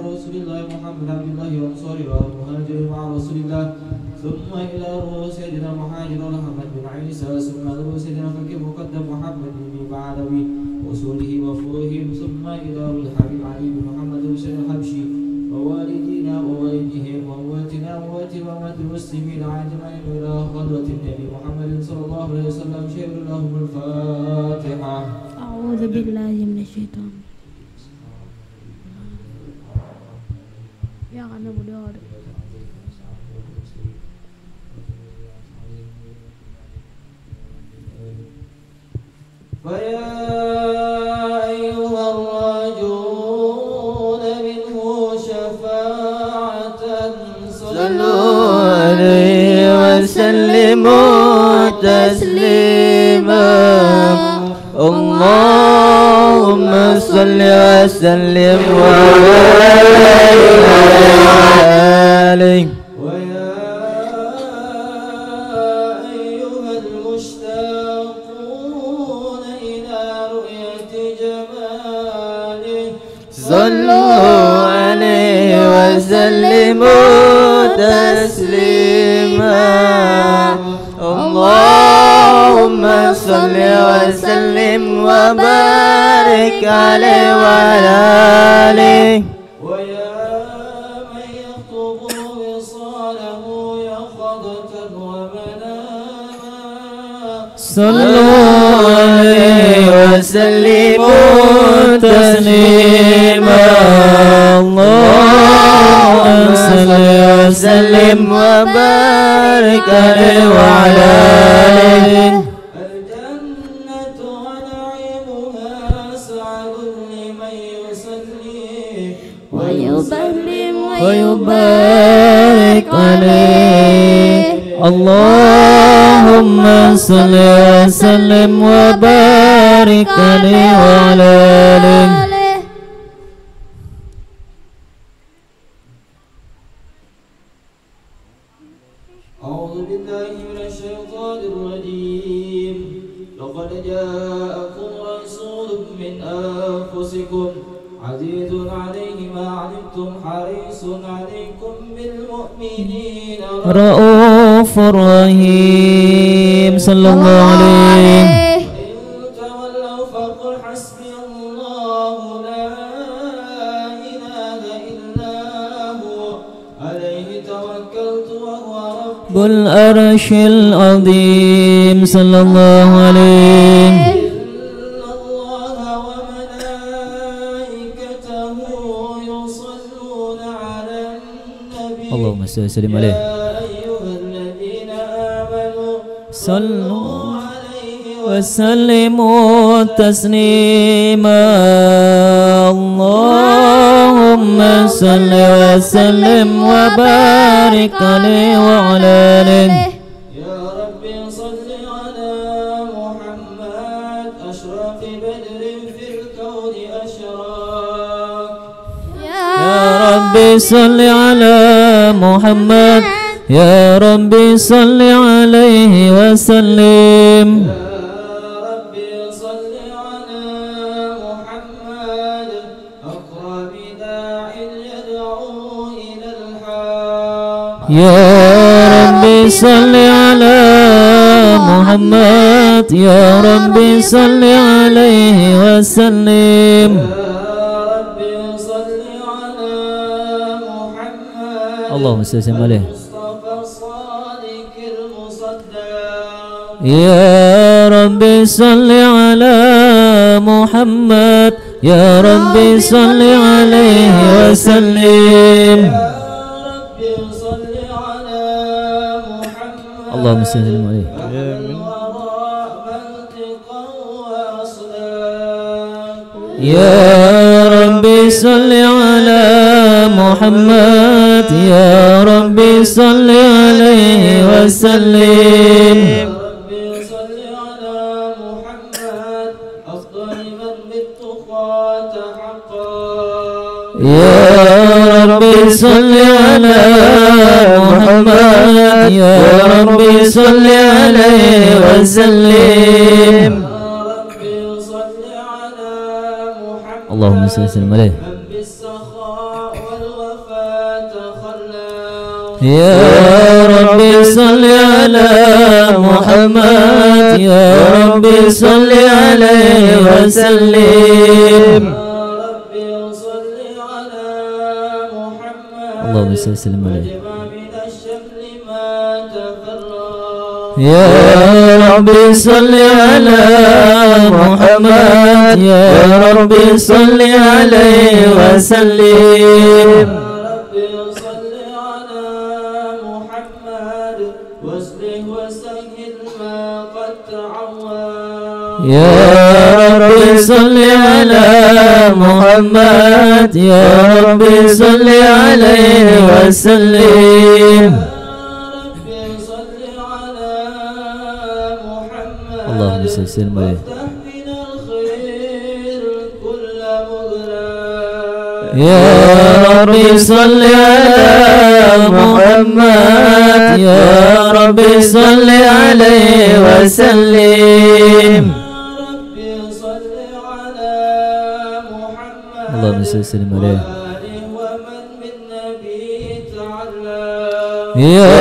رسول الله محمد عبد الله وأنصاره والمهاجر مع رسول الله ثم إلى رؤوس سيدنا المهاجر محمد بن عيسى ثم إلى رؤوس سيدنا فكر مقدم محمد بن بعلوي وصوله وفروهم ثم إلى الحبيب علي بن محمد حسين الحبشي ووالدينا ووالدهم وأمواتنا وأموات وأموات المسلمين أجمعين إلى حضرة النبي محمد صلى الله عليه وسلم شهر لهم الفاتحة. أعوذ بالله من الشيطان. Ya kan berdoa. فيا أيها الراجون منه شفاعة صلوا عليه وسلموا تسليما اللهم صل وسلم وبارك عليه. ويا أيها المشتاقون إلى رؤية جماله صلوا عليه وسلموا تسليما اللهم صل وسلم وبارك عليه وعلى آله. ويا من يخطب وصاله يقظة ومناما صلوا عليه وسلموا تسليما اللهم صل وسلم وبارك عليه وعلى آله. الجنة ونعيمها سعد لمن يصلي ويسلم ويبارك عليه اللهم صل وسلم وبارك عليه وعلى آله. أعوذ بالله من الشيطان الرجيم لقد جاءكم رسول من أنفسكم عزيز عليه ما عنتم حريص عليكم بالمؤمنين رؤوف رحيم صلى الله عليه. وإن تولوا فقل حسبي الله لا إله إلا هو عليه توكلت وهو رب العرش العظيم صلى الله عليه. إن الله وملائكته يصلون على النبي اللهم صل وسلم عليه. يا أيها الذين آمنوا صلوا عليه وسلموا تسليما اللهم صل وسلم وبارك عليه وعلى آله. يا ربي صل على محمد أشرف بدر في الكون أشراق يا ربي صل على محمد يا ربي صل عليه وسلم. يا ربي صل على محمد أقرب داع يدعو إلى الحق يا ربي صل على محمد يا ربي صل عليه وسلم. يا ربي صل على محمد اللهم صل وسلم عليه. المصطفى الصادق المصدق يا ربي صل على محمد يا ربي صل عليه وسلم. يا ربي صل على محمد اللهم صل وسلم عليه. الوراء منطقا وأصلا يا ربي صل على محمد يا ربي صل عليه وسلم. ربي صل على محمد أفضل من بالتقى تحقق يا ربي صل على محمد يا ربي صل عليه وسلم. ربي صل على محمد اللهم صل وسلم عليه. من بالسخاء والوفاة خلاه يا ربي صل على محمد يا ربي صل عليه وسلم اللهم صل وسلم عليه يا ربي صل على محمد يا ربي صل عليه وسلم يا ربي صل على محمد يا ربي صل عليه وسلم اللهم صل وسلم عليه يا ربي صل على محمد يا ربي صل عليه وسلم اللهم صل وسلم عليه يا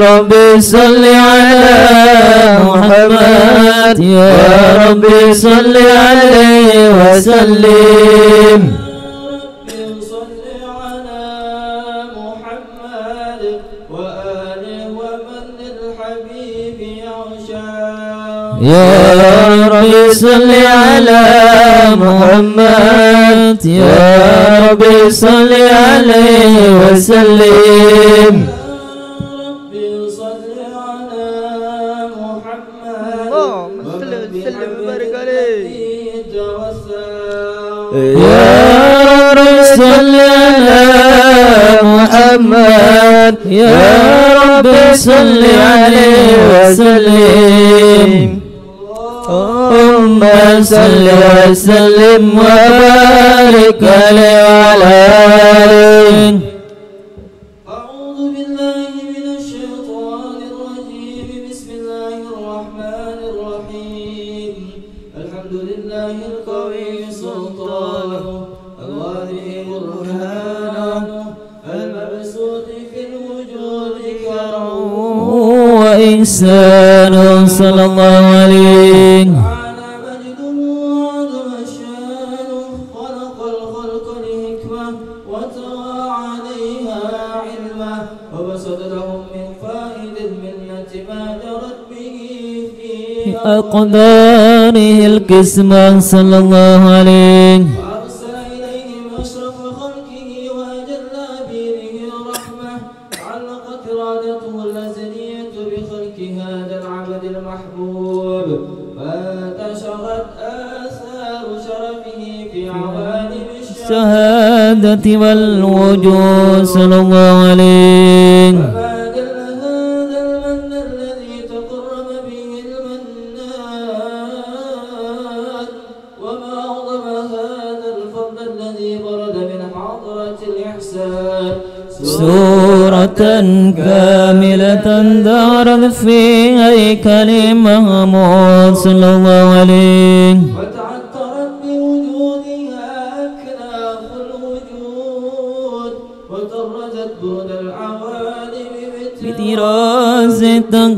ربي صل على محمد يا ربي صل عليه وسلم يا ربي صل على محمد يا ربي صل عليه وسلم يا ربي صل على محمد يا ربي صل عليه وسلم اللهم صل وسلم وبارك عليه وعلى آله. أعوذ بالله من الشيطان الرجيم بسم الله الرحمن الرحيم الحمد لله القوي سلطانه الواضح برهانه المبسوط في الوجود كرمه وإحسانه صلى الله عليه أقداره القسمة صلى الله عليه وأرسل إليهم أشرف خلقه وأجل بيره الرحمة علقت إرادته الأزلية بخلق هذا العبد المحبوب فانتشرت آثار شرفه في عوالم الشهادة والوجود صلى الله عليه سورة كاملة دارت في هيكل محمود صلى الله عليه وتعطرت بوجودها أكناف الوجود وطرزت برد العوالم بطراز التكريم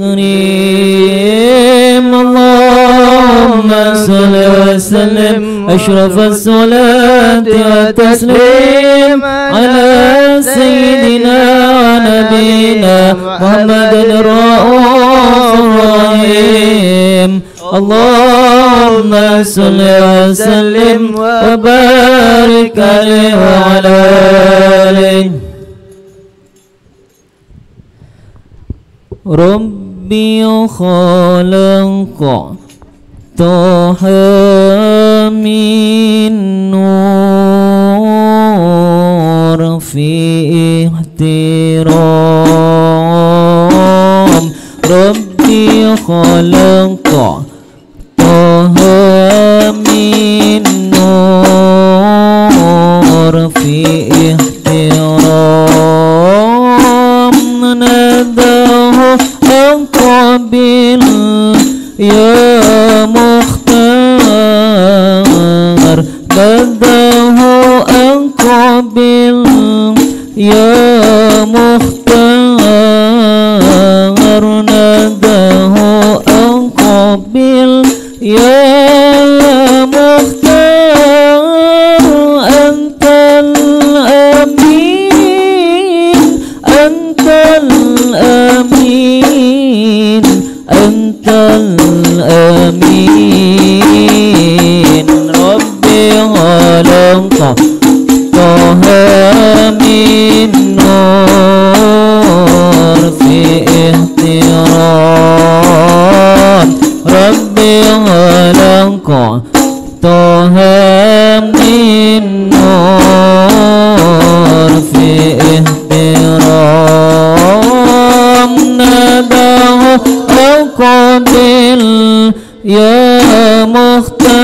اللهم صل وسلم أشرف الصلاة والتسليم على سيدنا ونبينا محمد الرؤوف الرحيم اللهم صل وسلم وبارك عليه وعلى آله ربي خلق طه من نور في احترام ربي خلق طه من نور في احترام ناداه أقبل يا مختار ناداه أقبل يا مختار ناداه أقبل يا مختار أنت الأمين أنت الأمين أنت الأمين ربي خلق طه من نور في احترام ربي خلق طه من نور في احترام ناداه أقبل يا مختار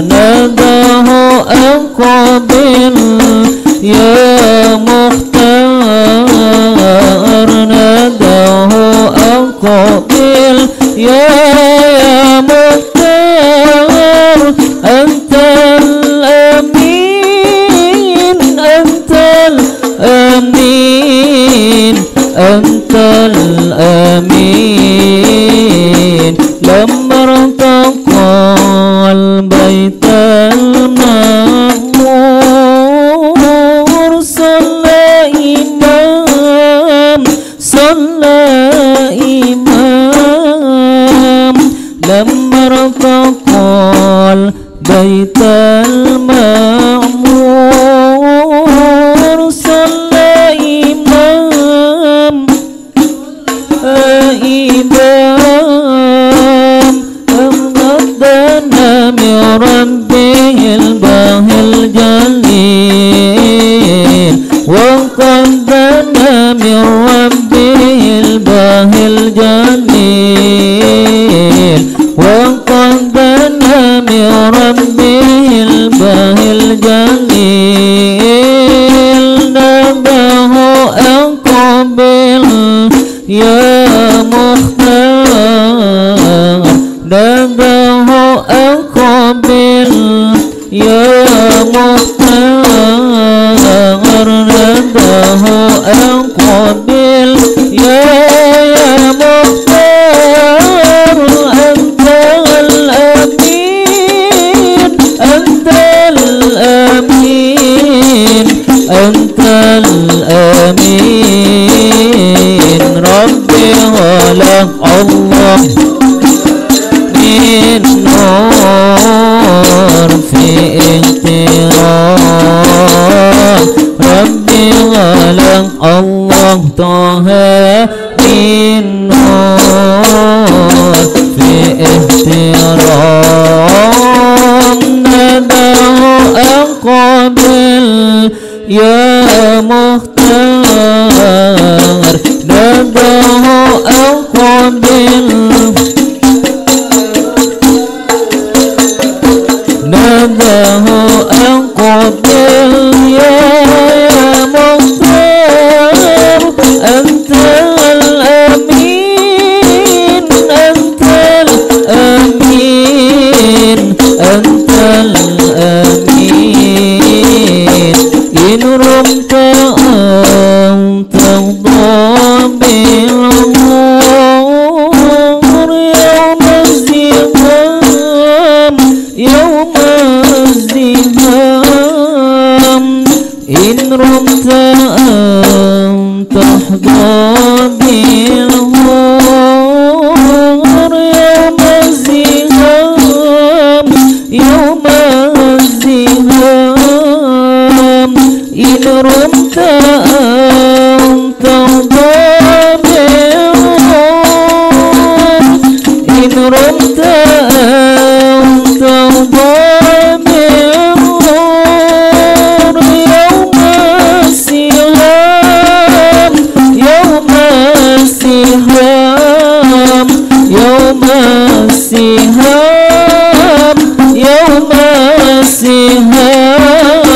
ناداه أقبل يا مختار ناداه أقبل يا مختار أنت الأمين أنت الأمين أنت الأمين لما ارتقى البيت المعمور صلى إمام لما ارتقى البيت المعمور صلى إمام أمدنا من ربه الباهي الجليل وقدنا من ربه الباهي الجليل وقدنا من ربه الباهي الجليل ناداه أقبل يا مختار ناداه أقبل يا مختار ناداه أقبل يا مختار أنت الأمين أنت الأمين أنت الأمين ربي خلق الله من نور في احترام ربي خلق الله طه من نور في احترام ناداه أقبل يا مختار ناداه أقبل ناداه أقبل يا مختار أنت الأمين أنت الأمين أنت الأمين إن رمت أن ترضى بالأمور يوم الزحام يوم الزحام إن رمت أن تحظى بالأمور يوم الزحام يوم الزحام إن رمت أن ترضى بالأمور إن رمت أن ترضى بالأمور يوم السهام يوم السهام يوم السهام يوم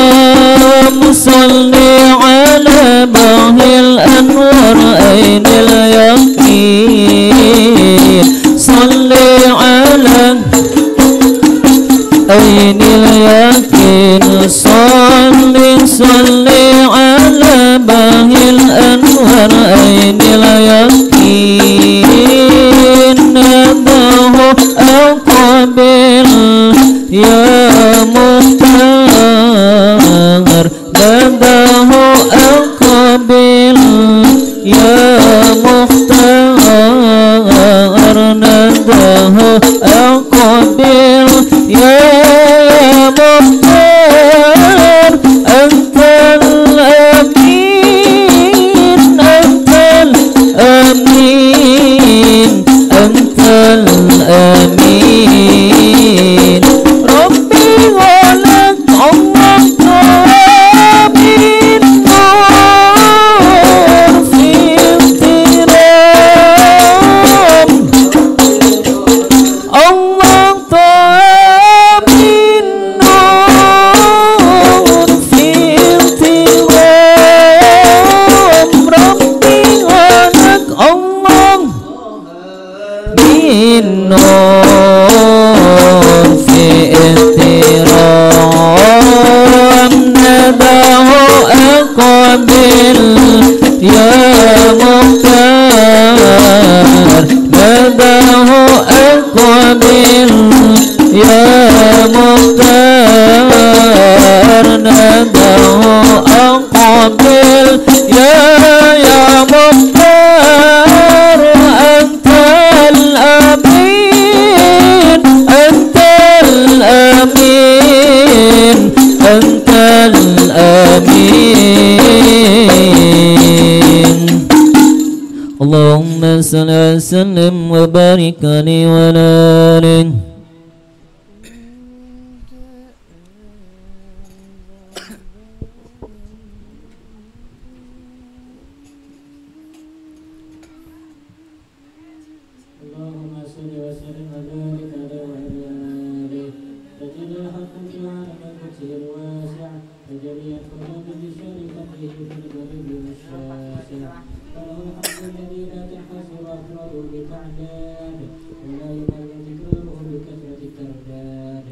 السهام صلي على باهي الأنوار أين اليقين صلي على أين اليقين صلي ورأين اليقين نده أقبل يا مختار نده أقبل يا مختار نده أقبل يا مختار أنت الأمين أنت الأمين أنت الأمين ربي ولك الله آمين نور في اغترام الله آمين نور في اغترام ربي ولك الله من نور في اغترام نده أقبل يا مختار نده أقبل يا مختار نده أقبل يا مختار أنت الأمين أنت الأمين أنت الأمين اللهم صل وسلم وبارك عليه وعلى آله اللهم صل وسلم وبارك عليه وعلى آله تجد الحق في عالم القدس الواسع تجري الخلود بشركته في القريب والشاسع فله الحق الذي لا تنحصر أفراده بتعداد ولا يمل تكراره بكثرة الترداد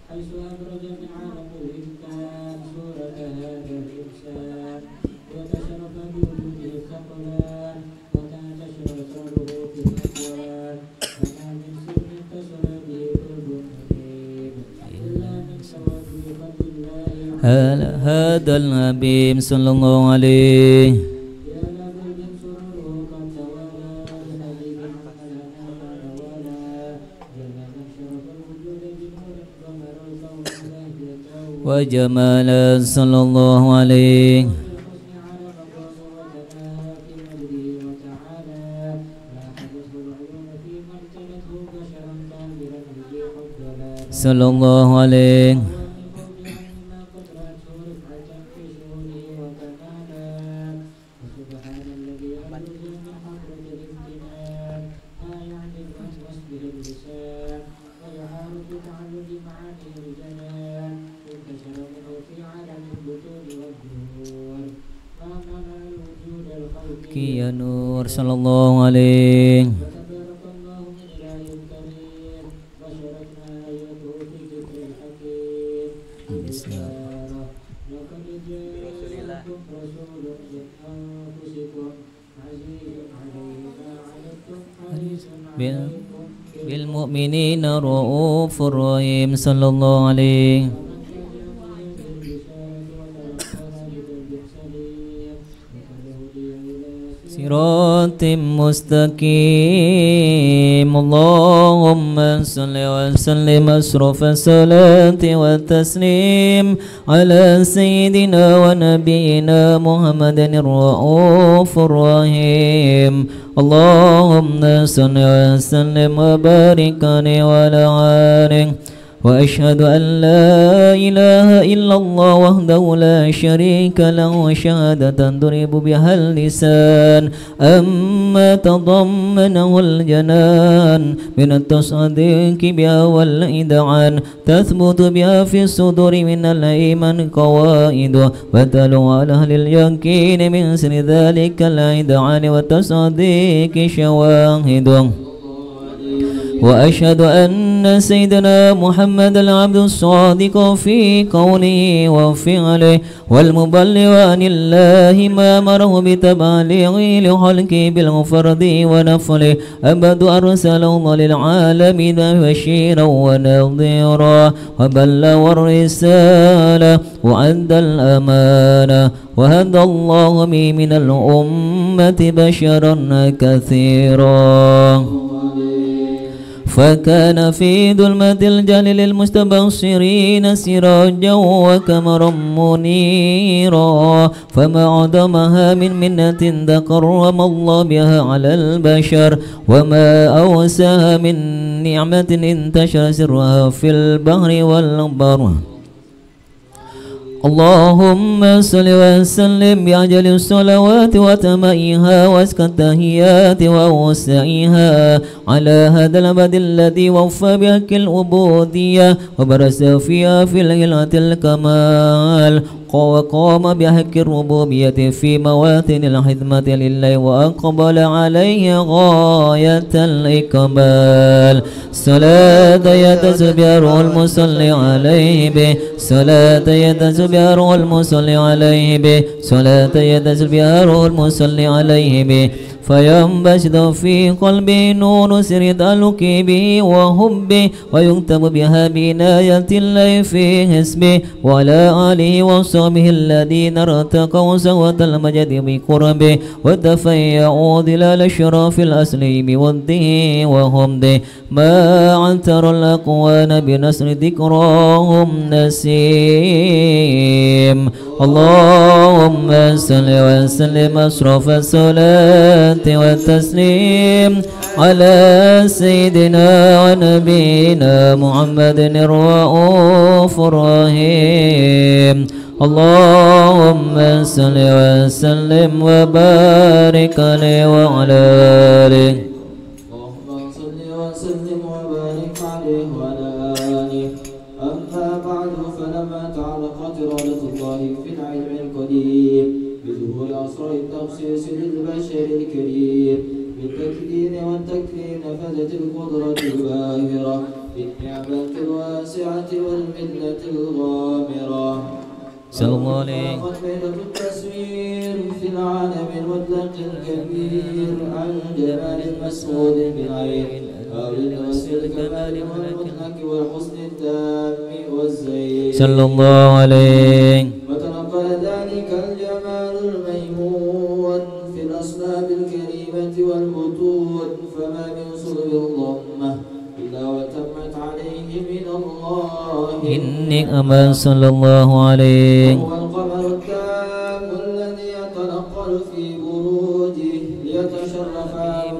حيث أبرز من عالم الإمكان صورة هذا الإنسان وتشرف بوجوده الثقلان وتنتشر أسراره في الأكوان وما من سر اتصل به قلب حبيب إلا من سواد خلق الله هذا الحبيب صلى الله عليه يا لبيب سروره قد توالى لحبيب عملنا ولا جل من شرف الوجود بنور ظهر الكون بهجته وجمال صلى الله عليه بالحسن على مقام وتناهى في مجده وتعالى لا حدث العيون فيما ارتلته بشرا كاملا به حفظنا صلى الله عليه سبحان الذي أبرز من حضرة الامتنان ما يعجز عن وصفه اللسان ويحار بتعلق معاني الجنان انتشر منه في عالم البطون والظهور ما منع الوجود الخلقي يا نور صلى الله عليه وتبارك الله من إله كريم بشرتنا آياته في ذكر الحكيم بشارة لقد جاءكم رسول من أنفسكم عزيز عليه ما عنتم حريص عليكم بالمؤمنين رؤوف رحيم صلى الله عليه ومن تبعهم بالبشارة وتلقاها بقلب سليم وقد هدي إلى صراط مستقيم اللهم صل وسلم أشرف الصلاة والتسليم على سيدنا ونبينا محمد الرؤوف الرحيم اللهم صل وسلم وبارك عليه وعلى آله وأشهد أن لا إله إلا الله وحده لا شريك له شهادة تضرب بها اللسان أما تضمنه الجنان من التصديق بها والإذعان تثبت بها في الصدور من الإيمان قواعد وتلو على أهل اليقين من سر ذلك الإذعان والتصديق شواهد وأشهد أن سيدنا محمد العبد الصادق في قوله وفعله والمبلغ عن الله ما أمره بتبليغه لخلقه بالفرد ونفله أبد أرسله للعالمين بشيرا ونظيرا وبلغ الرسالة وأدى الأمانة وهدى الله به من الأمة بشرا كثيرا فكان في ظلمة الجهل للمستبصرين سراجا وقمرا منيرا فما عظمها من منة تكرم الله بها على البشر وما أوساها من نعمة انتشر سرها في البحر والبر اللهم صل وسلم بعجل الصلوات وتمائها واسكى التحيات وأوسعها على هذا الأبد الذي وفى بحق العبودية وبرز فيها في ليلة الكمال وقام بحق الربوبية في مواطن الخدمة لله وأقبل عليه غاية الإقبال صلاة يتزبر المصلي عليه به صلاة يتزبر المصلي عليه به صلاة يتزبر المصلي عليه به فينبسط في قلبي نور سر تعلق به وحبه ويكتب بها بناية الله في حسبه وعلى آله وصحبه الذين ارتقوا سوة المجد بقربه وتفيعوا ظلال الشرف الأصلي بوده وحمده ما عنتر الأقوان بنصر ذكراهم نسيم اللهم صل وسلم أشرف الصلاة والتسليم على سيدنا ونبينا محمد الرؤوف الرحيم اللهم صل وسلم وبارك عليه وعلى آله اللهم صل وسلم وبارك عليه وعلى آله أما بعد فلما تعلقت إرادة الله في العلم القديم بظهور أسرار التخصيص للبشر الكريم بالتكريم والتكريم نفذت القدرة الباهرة بالنعمة الواسعة والمنة الغامرة سلام ليلة التصوير في العالم المطلق الكبير عن جمال المسعود بالعين أو الوصف الكمال والمطلق والحسن التام والزين صلى الله عليه وتنقل ذلك الجمال الميمون في الأصلاب الكريمة والبطون فما من صلب الضمة إلا وتمت عليه من الله إنك أما صلى الله عليه وهو القمر التام الذي يتنقل في بروجه ليتشرف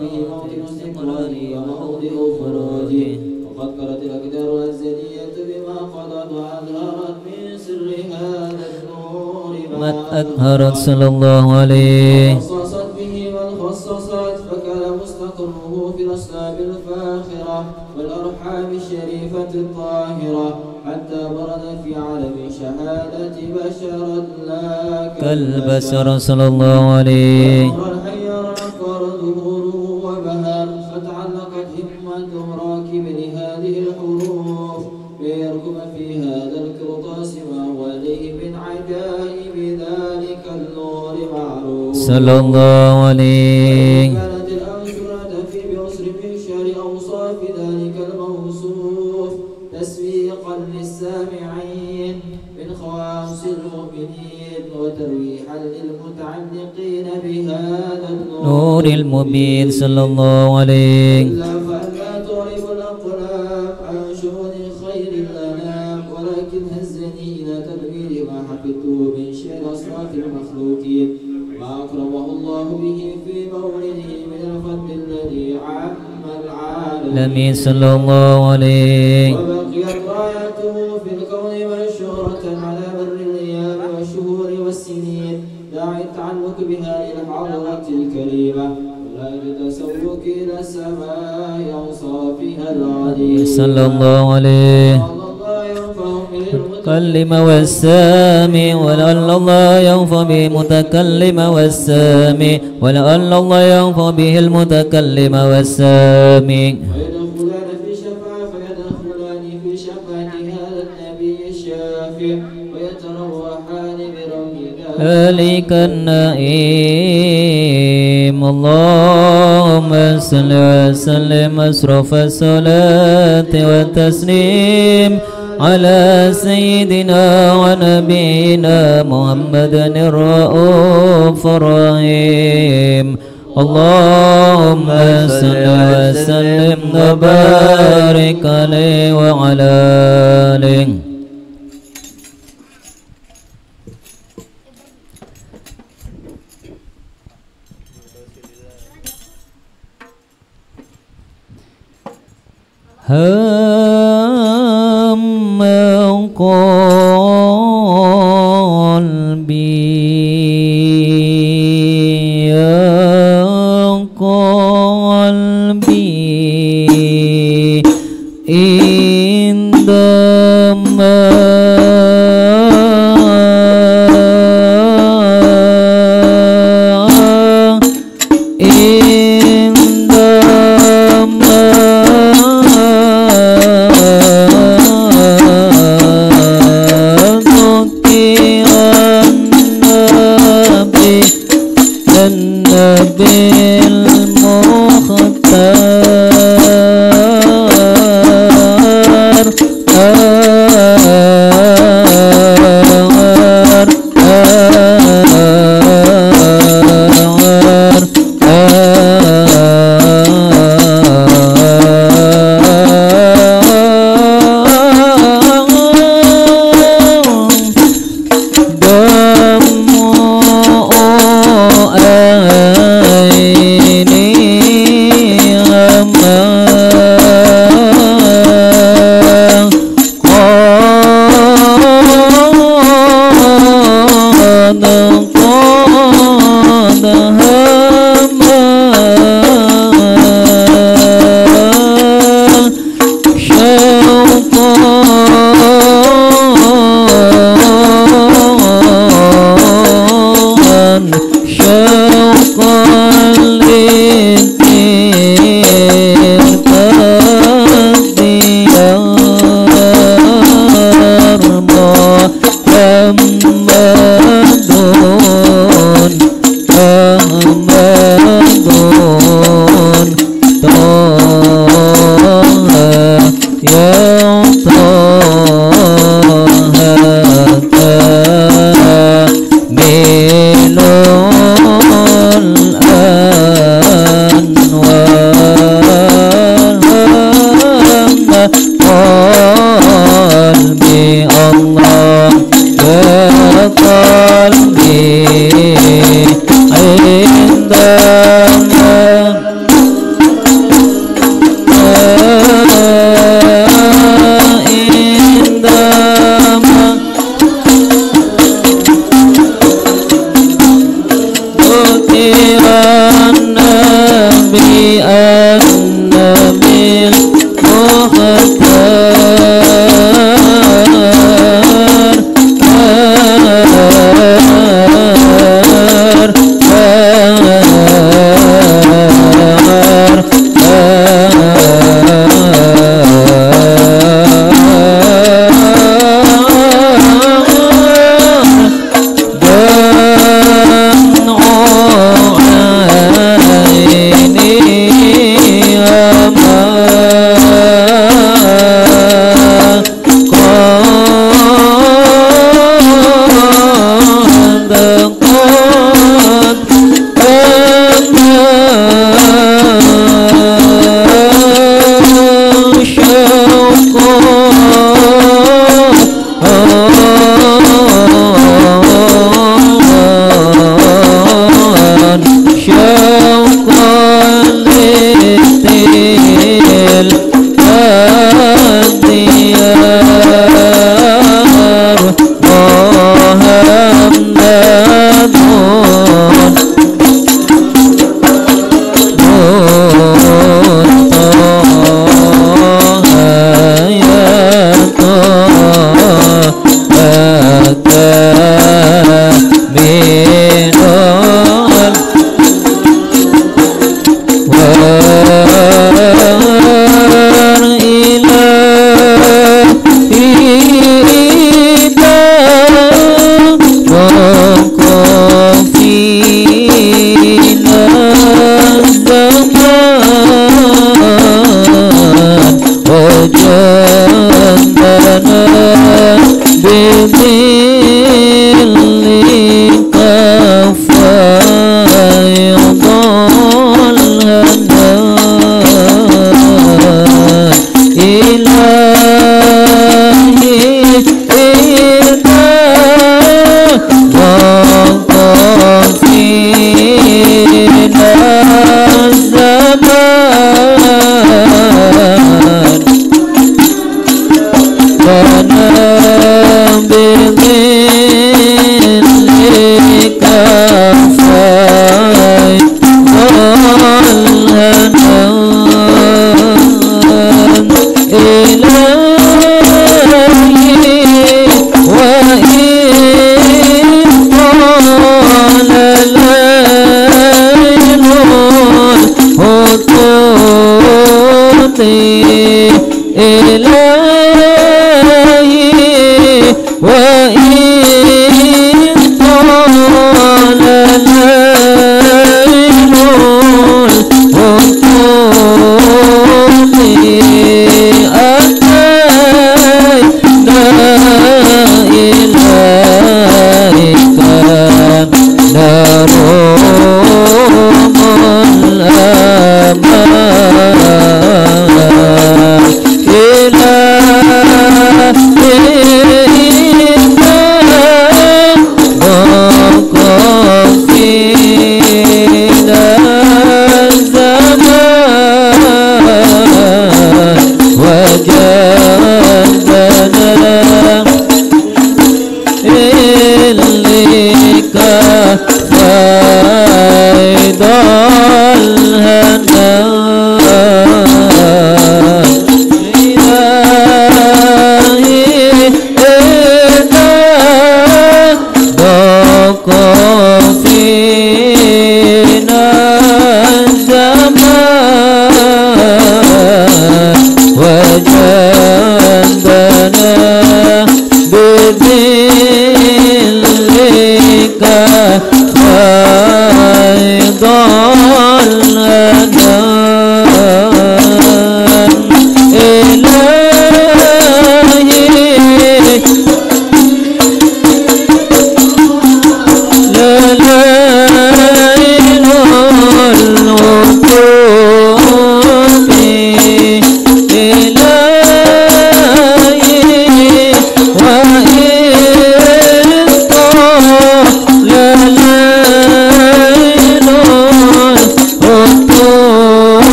به موطن استقراره وموضع خروجه وقد قرت الأقدار الأزلية بما قضت وأظهرت من سر هذا النور ما أظهرت صلى الله عليه خصصت به والخصصت فكان مستقره في الأصلاب الفاخرة والأرحام الشريفة الطاهرة حتى برد في عالم شهادة بشرا لا كالبشر صلى الله عليه حير أكبر ظهوره وبهر فتعلقت همة راكب لهذه الحروف ليركب في هذا القرطاس ما هو عليه من عجائب ذلك النور معروف صلى الله عليه كانت الأمثلة في بعسر من شر أوصاف ذلك الموصوف تسويقا للسامعين من خواص المؤمنين وترويحا للمتعلقين بهذا نور المبين صلى الله عليه إلا فألا تعرب الأقلام عن شؤون خير الأنام ولكن هزني إلى تدبير ما حفظته من شعر أصراف المخلوقين ما أكرمه الله به في مولده من الفضل الذي عم العالمين الأمين صلى الله عليه وبقيت رايته في الكون منشورة على مر الأيام والشهور والسنين داعي التعلق بها للحضرة الكريمة ولا للتسوق إلى السماء أوصافها العليم صلى الله عليه المتكلم والسامي ولعل الله ينفع به المتكلم والسامي ولعل الله ينفع به المتكلم والسامي ويدخلون آلك النعيم اللهم صل وسلم أشرف الصلاة والتسليم على سيدنا ونبينا محمد الرؤوف الرحيم اللهم صل وسلم وبارك عليه وعلى آله هم قلبي يا قلبي عندما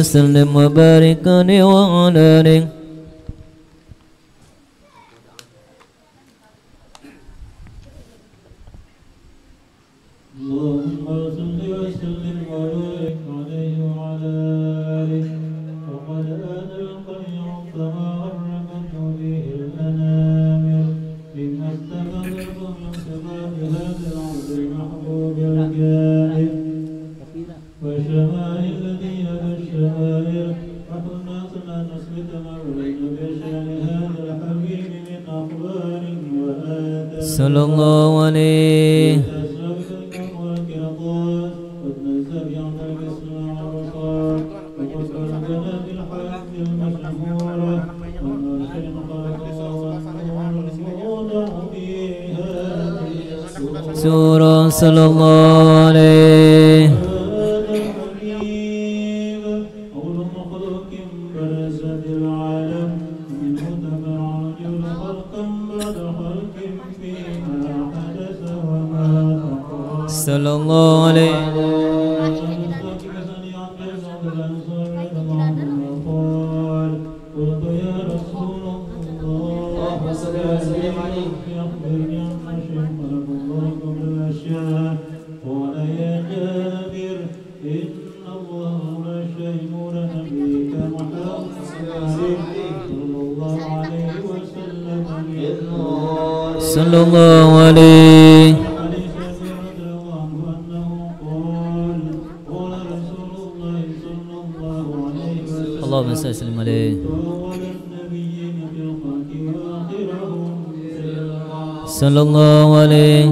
وسلم وبارك عليه وعلى آله. اللهم صل وسلم وبارك عليه وعلى آله. وقد آن القيع فما غرقته به الأنامل مما استفدته من صفات هذا العبد المحبوب الجائر وشمائل الذي يد الشمائل. فقلنا لا نثبت مرة بشأن هذا الحبيب من أخبار وآثار صلى الله عليه. سورة صلى الله عليه. صلى الله عليه. صلى الله عليه. اللهم صل وسلم عليه. صلى الله عليه.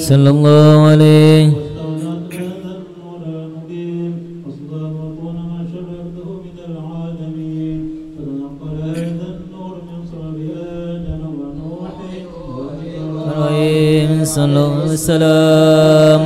صلى الله عليه. صلى الله عليه وسلم.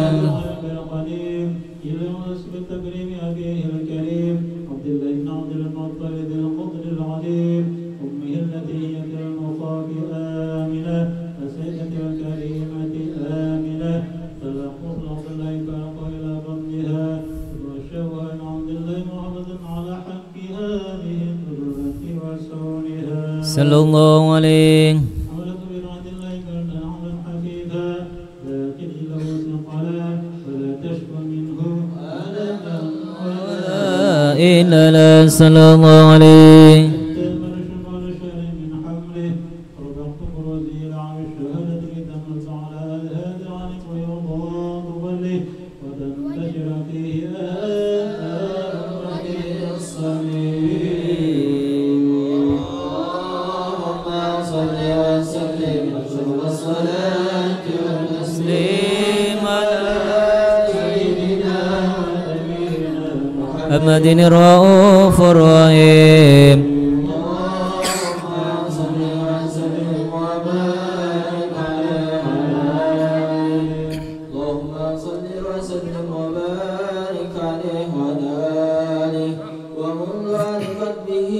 صلى الله عليه. إلا صلى الله عليه. محمد الرؤوف الرحيم. اللهم صل وسلم وبارك عليه وعلى آله. ومنذ علقت به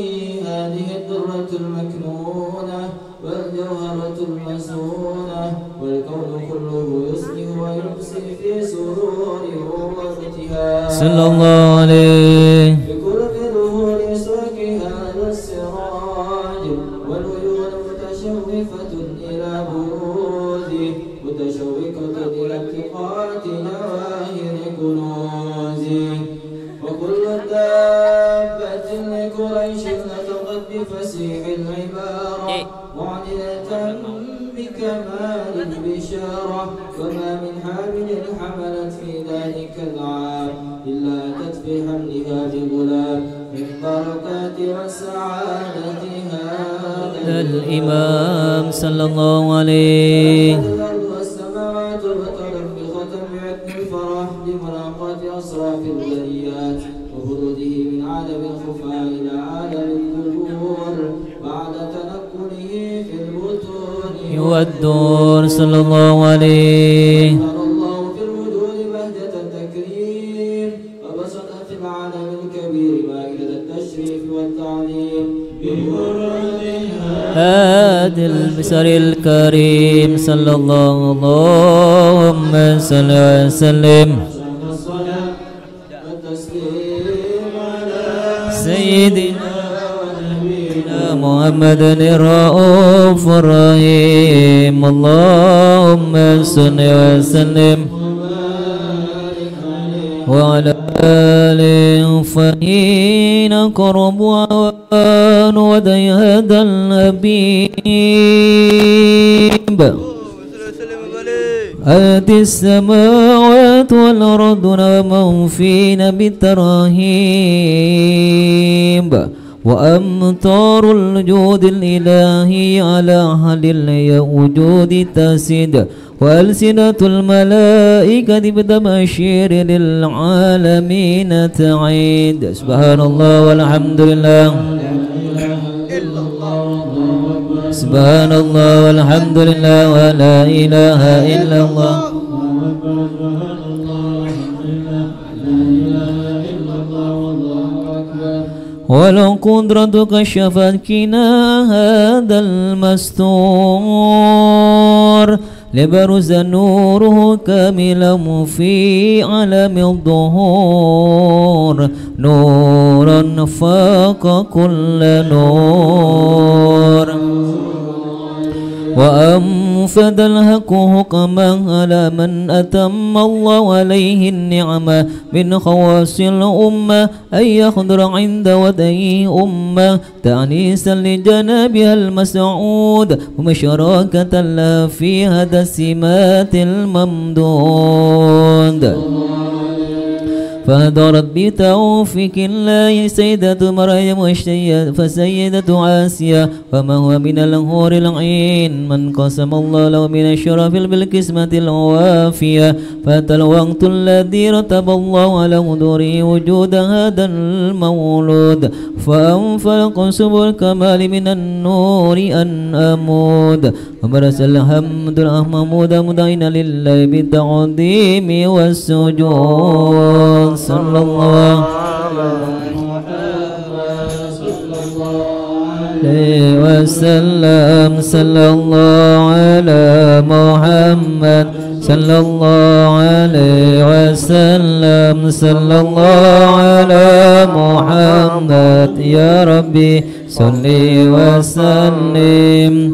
هذه الدرة المكنونة والجوهرة المسنونة والكون كله يصلح ويمسي في سرور روضتها. صلى الله عليه. بكل ظهور ساكها على السراج والعيون متشوفة إلى بروزه متشوقة إلى التقاط جواهر كنوزه وكل دابة لقريش نطقت بفسيح العبارة معلنة بكمال البشارة وما من حامل حملت في ذلك العام إلا أتت في حملها بغلام من بركات وسعادة هذا الإمام صلى الله عليه. الأرض والسماوات وطرف بختم عتم الفرح بملاقاة أصراف البريات وخروجه من عالم الخفاء إلى عالم الظهور بعد تنقله في البطون والدور صلى الله عليه. أظهر الله في الوجود بهجة التكريم وبسط في العالم الكبير مائدة التشريف والتعظيم بورود هادي البشر الكريم صلى الله اللهم صل وسلم الصلاة والتسليم على سيدنا ونبينا محمد الرؤوف الرحيم اللهم صل وسلم وعلى آله فإن كرب وعوان ودي هذا الحبيب آتي السماوات والأرض ومن فينا بالترهيب وأمطار الجود الإلهي على أهل الوجود تسد وألسنة الملائكة بتبشير للعالمين تعيد سبحان الله والحمد لله سبحان الله والحمد لله ولا إله إلا الله ولو قدرتك شفت كنا هذا المستور لبرز نوره كاملا في عالم الظهور نورا فاق كل نور وأنفذ الحق حكما على من أتم الله عليه النعمة من خواص الأمة أن يحضر عند ودي أمة تعنيسا لجنابها المسعود ومشاركة لها في هذا السمات الممدود فهدرت بتوفيق الله سيدة مريم فسيدة آسيا وما هو من الحور العين من قسم الله له من الشرف بالقسمة الوافية فأتى الوقت الذي رتب الله على حضوره وجود هذا المولود فأنفلق سبل الكمال من النور أن أمود وبرز الحمد المحمود مدعين لله بالتعظيم والسجود صلى الله عليه وسلم صلى الله على محمد صلى الله عليه وسلم صلى الله على محمد يا ربي صل وسلم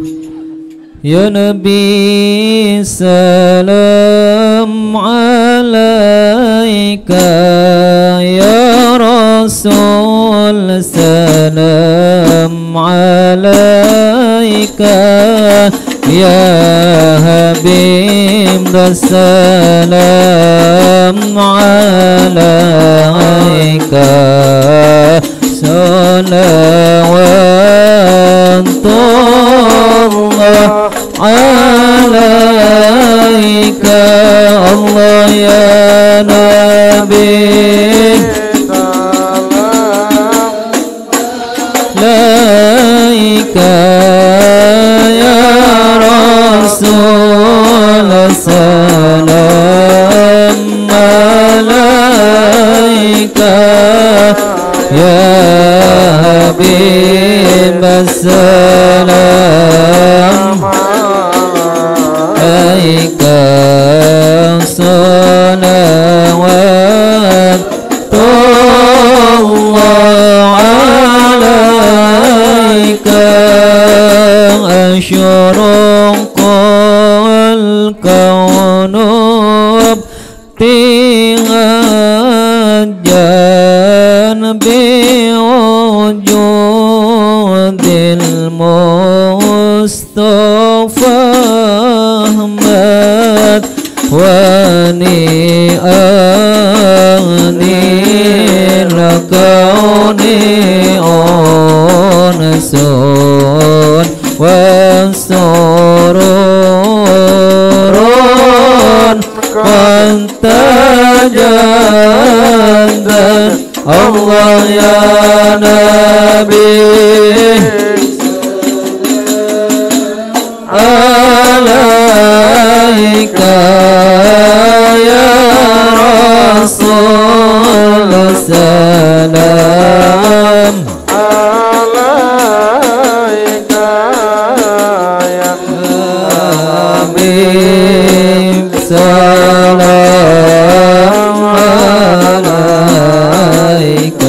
يا نبي سلام عليك يا رسول سلام عليك يا حبيب السلام عليك صلوات الله عليك الله يا نبي عليك يا رسول سلام عليك يا حبيب السلام عليك صلوات الله عليك وحسن وسرور قد تجدد الله يا نبي عليك يا رسول السلام عليك يا حبيب سلام عليك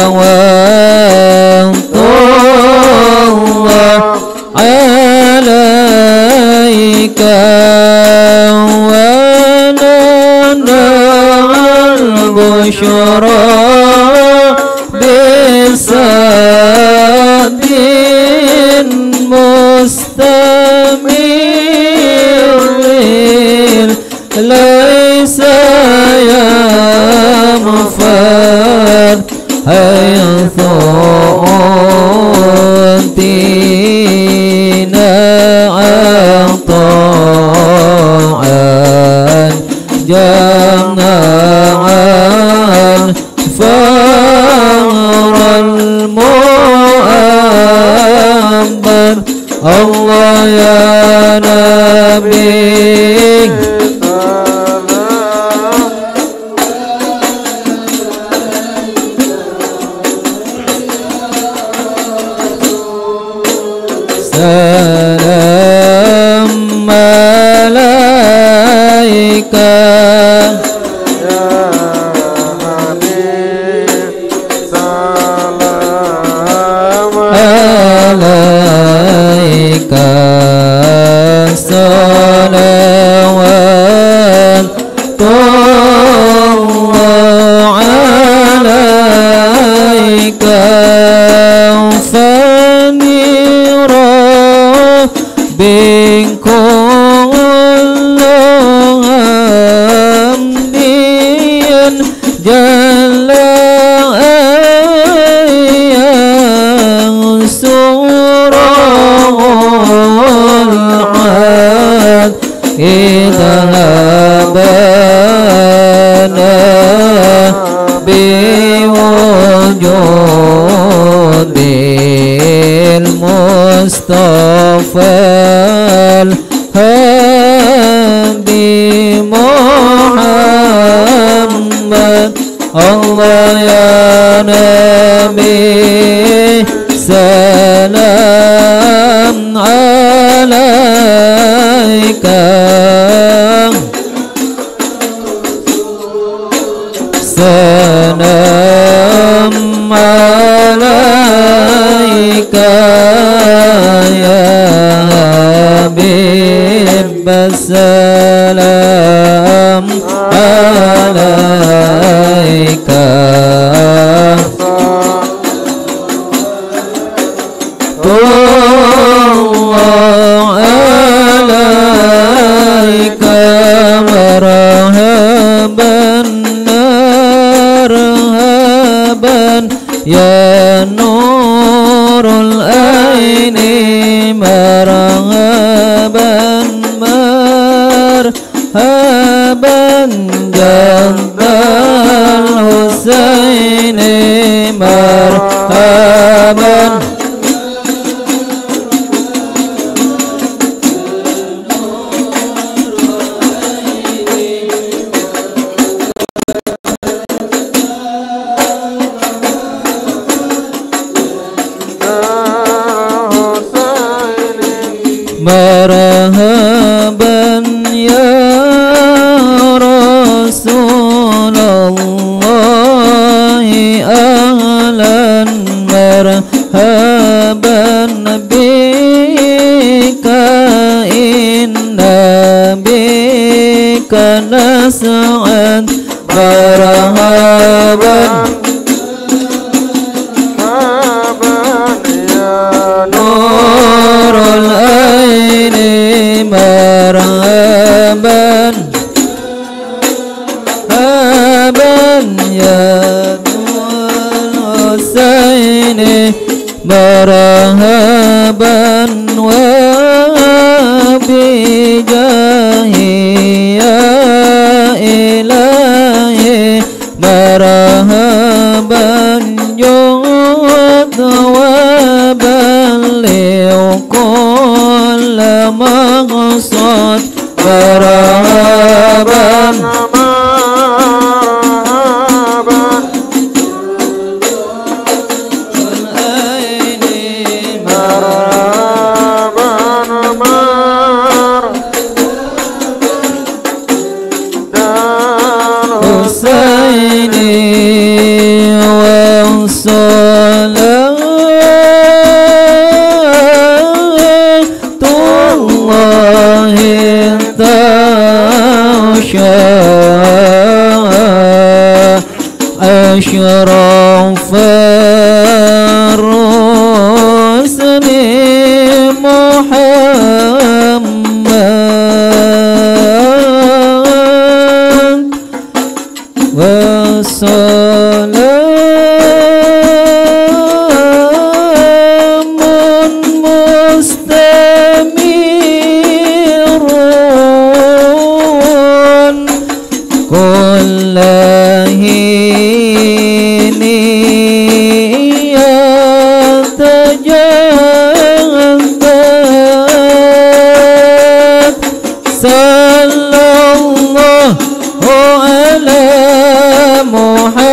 صلوات الله عليك ولنا البشرى بسعد مستمر ليس ينفد حيث أنتنا عطاء جمعا فار المؤمن الله يا نبي سلام عليك يا حبيب سلام عليك صلوات الله عليك من كل حمد جل ينصر الحق إذا هبنا بوجود المصطفى الهادي محمد الله يا نبي سلام عليك سلام عليك يا حبيب السلام عليك الله عليك مرحبا مرحبا يا نور العين مرحبا مرحبا جد الحسين مرحبا مرحبا يا رسول الله أهلا مرحبا بك إن بك نسعد مرحبا نور العين مرحبا مرحبا يا نور حسين مرحبا وبجاه يا إلهي مرحبا جود وبلغ كل مقصد مرحبا أشرف الرسل محمد وسلام مستمر كل حين يتجدد صلى الله على محمد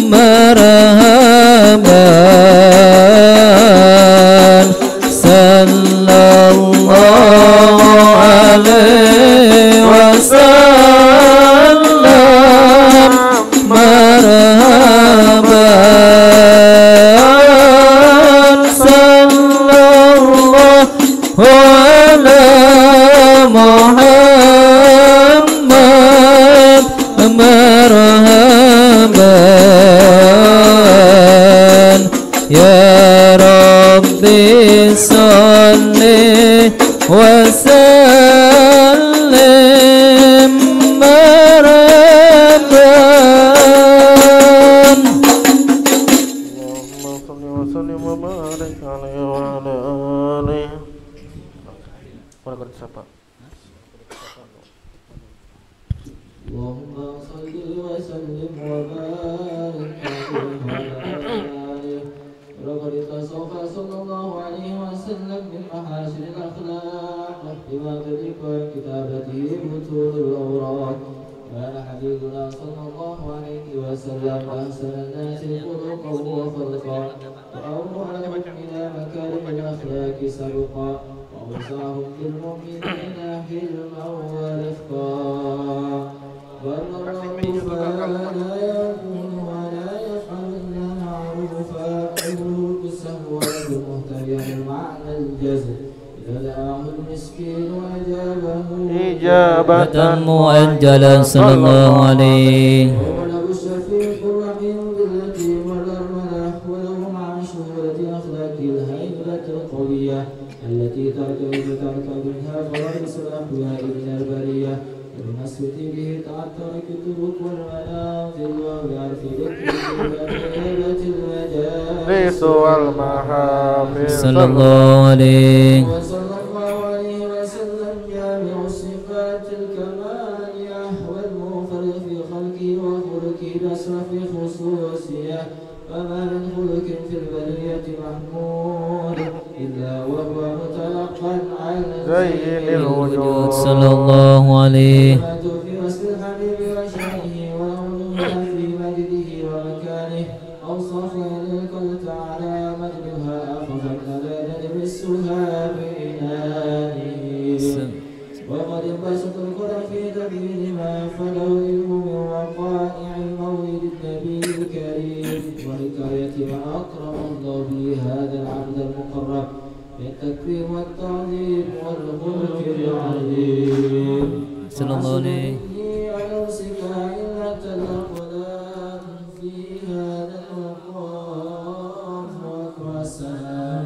مرحبا صلى الله عليه وسلم مرحبا صلى الله على محمد مرحبا يا ربي صل وسلم مرحبا. اللهم صل وسلم وبارك عليه وعلى آله. اللهم صل وسلم وبارك عليه ولقد اتصف صلى الله عليه وسلم من محاسن الأخلاق بما تليق كتابته بطول الأوراق. كان حبيبنا صلى الله عليه وسلم أحسن الناس خلقا وخلقا وأوعاهم إلى مكارم الأخلاق سبقا وأوسعهم بالمؤمنين حلما ورفقا. والمرء فلا يقول ولا يفعل إلا معروفا يبلغ السهو بالمهتدي المعنى الجزم إذا دعاه المسكين وأجابه إجابة مؤجلا صلى الله عليه وله الشفيق الرحيم بالتي والأرملة وله مع شهورة أخلاق الهيبة القوية التي ترتب منها فرائس الأحياء من البرية وبنسبة به تعترك الطرق والمنازل وبعرف ذكره وهيبة المجالس والمحافل صلى الله عليه وصلى الله عليه وسلم جامع الصفات الكمالية والمفرد في خلقه وخلقه بأسرف خصوصية وما من خلق في البرية محمود إلا وهو متلقى عن زين الوجود صلى الله عليه في وصف الحبيب وشأنه وعلومه في مجده ومكانه أوصاف يليق تعالى مجدها أخذت لا نلبسها بإنانه وقد انبسط القرى في تبيين ما فله علم من وقائع مولد النبي الكريم وحكاية ما أكرم الله به هذا العبد المقرب بالتكريم والتعظيم والخلق العظيم. صلى الله عليه على سكاء في هذا المقام وأكبر السلام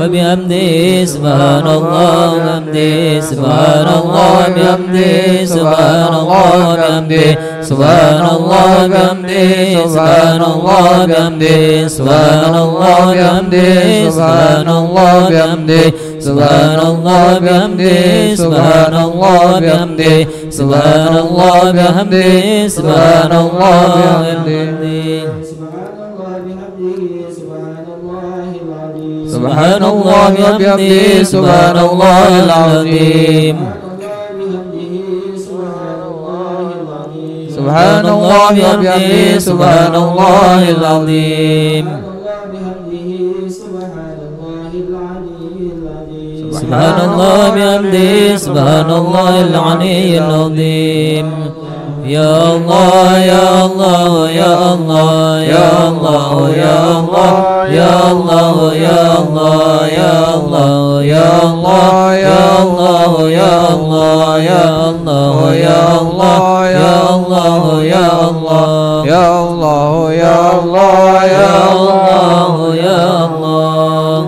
وبحمده سبحان الله وبحمده سبحان الله وبحمده سبحان الله وبحمده سبحان الله وبحمده سبحان الله وبحمده سبحان الله وبحمده سبحان الله وبحمده سبحان الله وبحمده سبحان الله وبحمده سبحان الله وبحمده سبحان الله وبحمده سبحان الله وبحمده سبحان الله العظيم سبحان الله وبحمده سبحان الله العظيم سبحان الله وبحمده سبحان الله العلي العظيم يا الله يا الله يا الله يا الله يا الله يا الله يا الله يا الله يا الله يا الله يا الله يا الله يا الله يا الله يا الله يا الله يا الله يا الله يا الله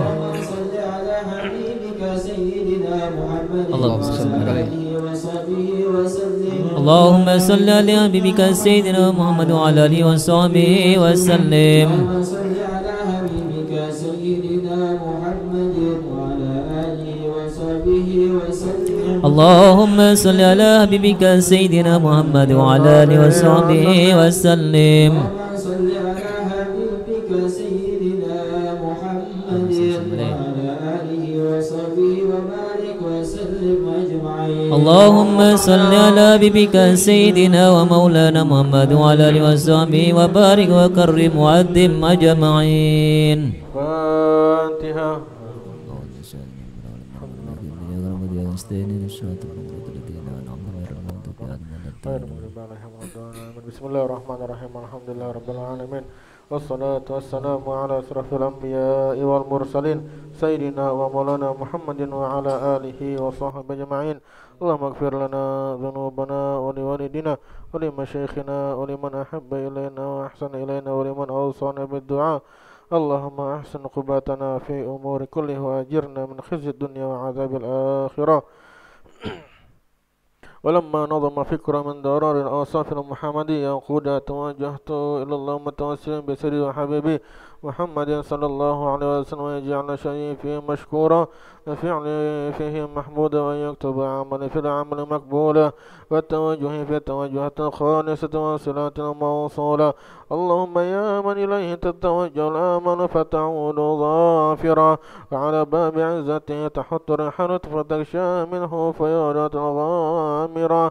صل على حبيبك سيدنا محمد اللهم صل عليه وصحبه وسلم اللهم صل على حبيبك سيدنا محمد وعلى اله وصحبه وسلم صل على حبيبك سيدنا محمد وعلى آله وصحبه وسلم اللهم صل على حبيبك سيدنا محمد وعلى اله وصحبه وسلم صل على حبيبك سيدنا محمد وعلى آله وصحبه وبارك وسلم أجمعين اللهم صل على حبيبك سيدنا ومولانا محمد وعلى اله وصحبه وبارك وكرم وعظم اجمعين. فاتحة. بسم الله الرحمن الرحيم الحمد لله رب العالمين والصلاة والسلام على أشرف الأنبياء والمرسلين سيدنا ومولانا محمد وعلى آله وصحبه أجمعين. اللهم اغفر لنا ذنوبنا ولوالدنا ولمشايخنا ولمن أحب إلينا وأحسن إلينا ولمن أوصانا بالدعاء. اللهم أحسن عقوبتنا في أمور كلها وأجرنا من خزي الدنيا وعذاب الآخرة. ولما نظم فكرة من درار الأوصاف المحمدية قد توجهت إلى الله متوسلا بسري وحبيبي محمد صلى الله عليه وسلم ويجعل شيء فيه مشكورا وفعل فيه محمودا ويكتب عمل في العمل مقبولا والتوجه في التوجهات خالصة وصلات موصولة. اللهم يا من إليه تتوجه الآمن فتعود ظافرا وعلى باب عزته تحط رحلة فتغشى منه فيارات الغامرة.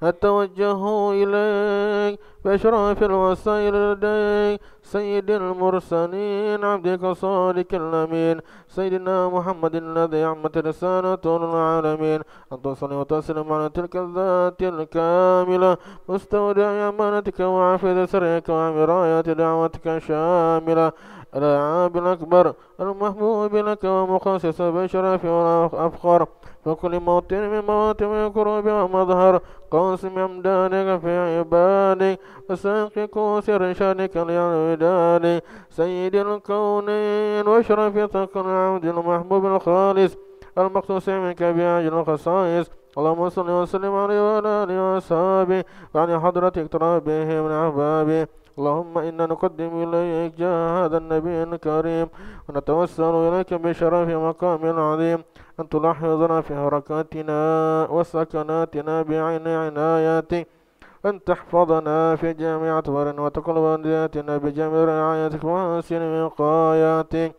نتوجه إليك بأشراف الوسائل لديك سيد المرسلين عبدك صادق الأمين سيدنا محمد الذي عمت رسالة العالمين أن تصلي وتسلم على تلك الذات الكاملة مستودع أمانتك وعافية سرك ومراية دعوتك شاملة العاب الأكبر المحبوب لك ومخصص بشرف والأفخر فكل موطن من مواتم الكروب ومظهر قاسم أمدادك في عبادك وساق كوس رشادك للوداد سيد الكونين واشرف ثقل العبد المحبوب الخالص المخصوص منك بأجل الخصائص. اللهم صل وسلم عليه وعلى آله وأصحابه وعلى حضرة اقترابه من أحبابه. اللهم إنا نقدم إليك جاه هذا النبي الكريم ونتوسل إليك بشرف مقام العظيم أن تلاحظنا في حركاتنا وسكناتنا بعين عناياتك أن تحفظنا في جميع أطوارنا وتقلب أندياتنا بجميع رعايتك وحسن وقاياتك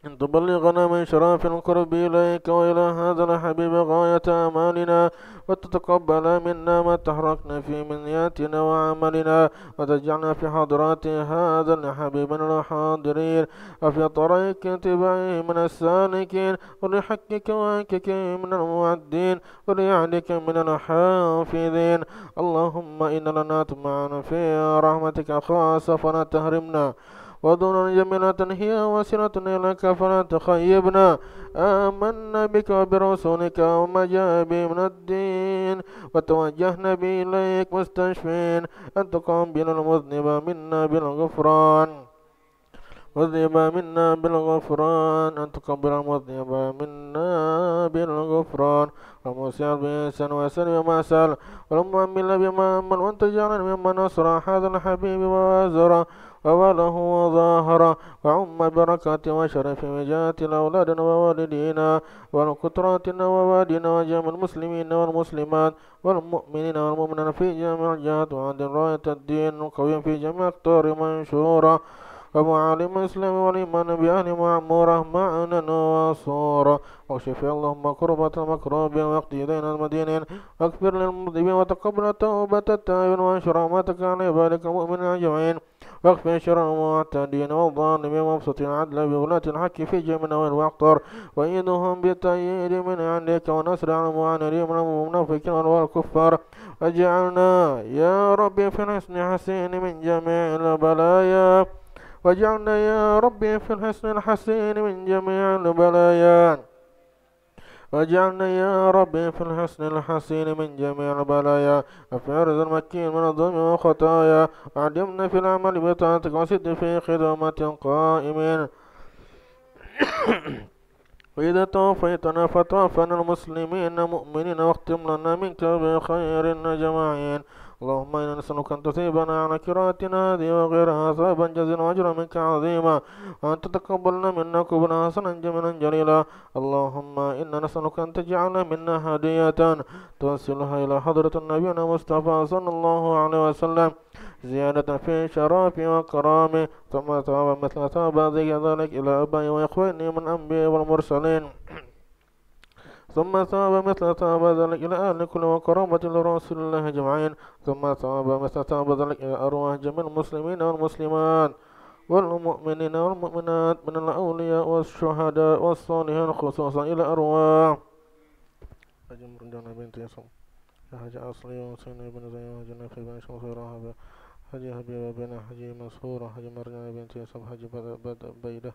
أن تبلغنا من شرف القرب إليك وإلى هذا الحبيب غاية أمالنا وتتقبل منا ما تحركنا في منياتنا وعملنا وتجعلنا في حضرات هذا الحبيب الحاضرين وفي طريق اتباعه من السالكين ولحقك وحقك من المعدين وليعدك من الحافظين. اللهم إنا لنا طمعا في رحمتك خاصة فلا تهرمنا ودون جميلة هي وسيلة إليك فلا تخيبنا. آمنا بك وبرسولك وما جاء به من الدين وتوجهنا به إليك مستشفين أن تقام بنا المذنب منا بالغفران مذنبا منا بالغفران أن تقبل مذنبا منا بالغفران ومسير بإحسان وسلم بما سأل والمؤمن بما أمل وأن تجعلنا ممن نصر هذا الحبيب ووازر ووله وظاهرا وعم بركات وشرف وجاهة الأولاد ووالدينا والقطرات ووادنا وجميع المسلمين والمسلمات والمؤمنين والمؤمنين في جميع الجهات وعدل راية الدين القويم في جميع أقطار منشورة ومعالم الإسلام والإيمان بأهل معمورة معنا وصورة واكشف اللهم كربة المكروبين واقضي دين المدينين واغفر للمذنبين وتقبل توبة التائبين وانشر رحمتك عن عبادك المؤمنين أجمعين واغفر شر المعتدين والظالمين وابسط العدل بولاة الحق في جميع نواحي الأقطار وأيدهم بالتأييد من عندك ونصر على المعاندين من المنافقين والكفار واجعلنا يا ربي في الحسن حسين من جميع البلايا واجعلنا يا ربي في الحسن الحسين من جميع البلايا واجعلنا يا ربي في الحسن الحسين من جميع البلايا وفي عرض المكين من الظلم والخطايا وعدمنا في العمل بطاعتك وسد في خدمة قائمين وإذا توفيتنا فتوفنا المسلمين مؤمنين واختم لنا منك بخير أجمعين اللهم إنا نسألك أن تصيبنا على قراءتنا هذه وغيرها ثوابا جزيلا وأجرا منك عظيما وأن تتقبلنا منا قبلا حسنا جميلا جليلا اللهم إنا نسألك أن تجعلنا منا هدية توصلها إلى حضرة نبينا مصطفى صلى الله عليه وسلم زيادة في شرافي وكرامي ثم ثواب مثل ثواب ذلك إلى أبائي وإخواني من الأنبياء والمرسلين ثم ثواب مثل ثواب ذلك إلى أهل كل وكرامة لرسول الله أجمعين ثم ثواب مثل ثواب ذلك إلى أرواح جميع المسلمين والمسلمات والمؤمنين والمؤمنات من الأولياء والشهداء والصالحين خصوصا إلى أرواح بنت يسوع حاجة أصلي وسينا بن زي وجنا في بن شمس راهب حاجة حبيبة بن حاجة مسهورة حاجة مرجع بنت يسوع حاجة بيدة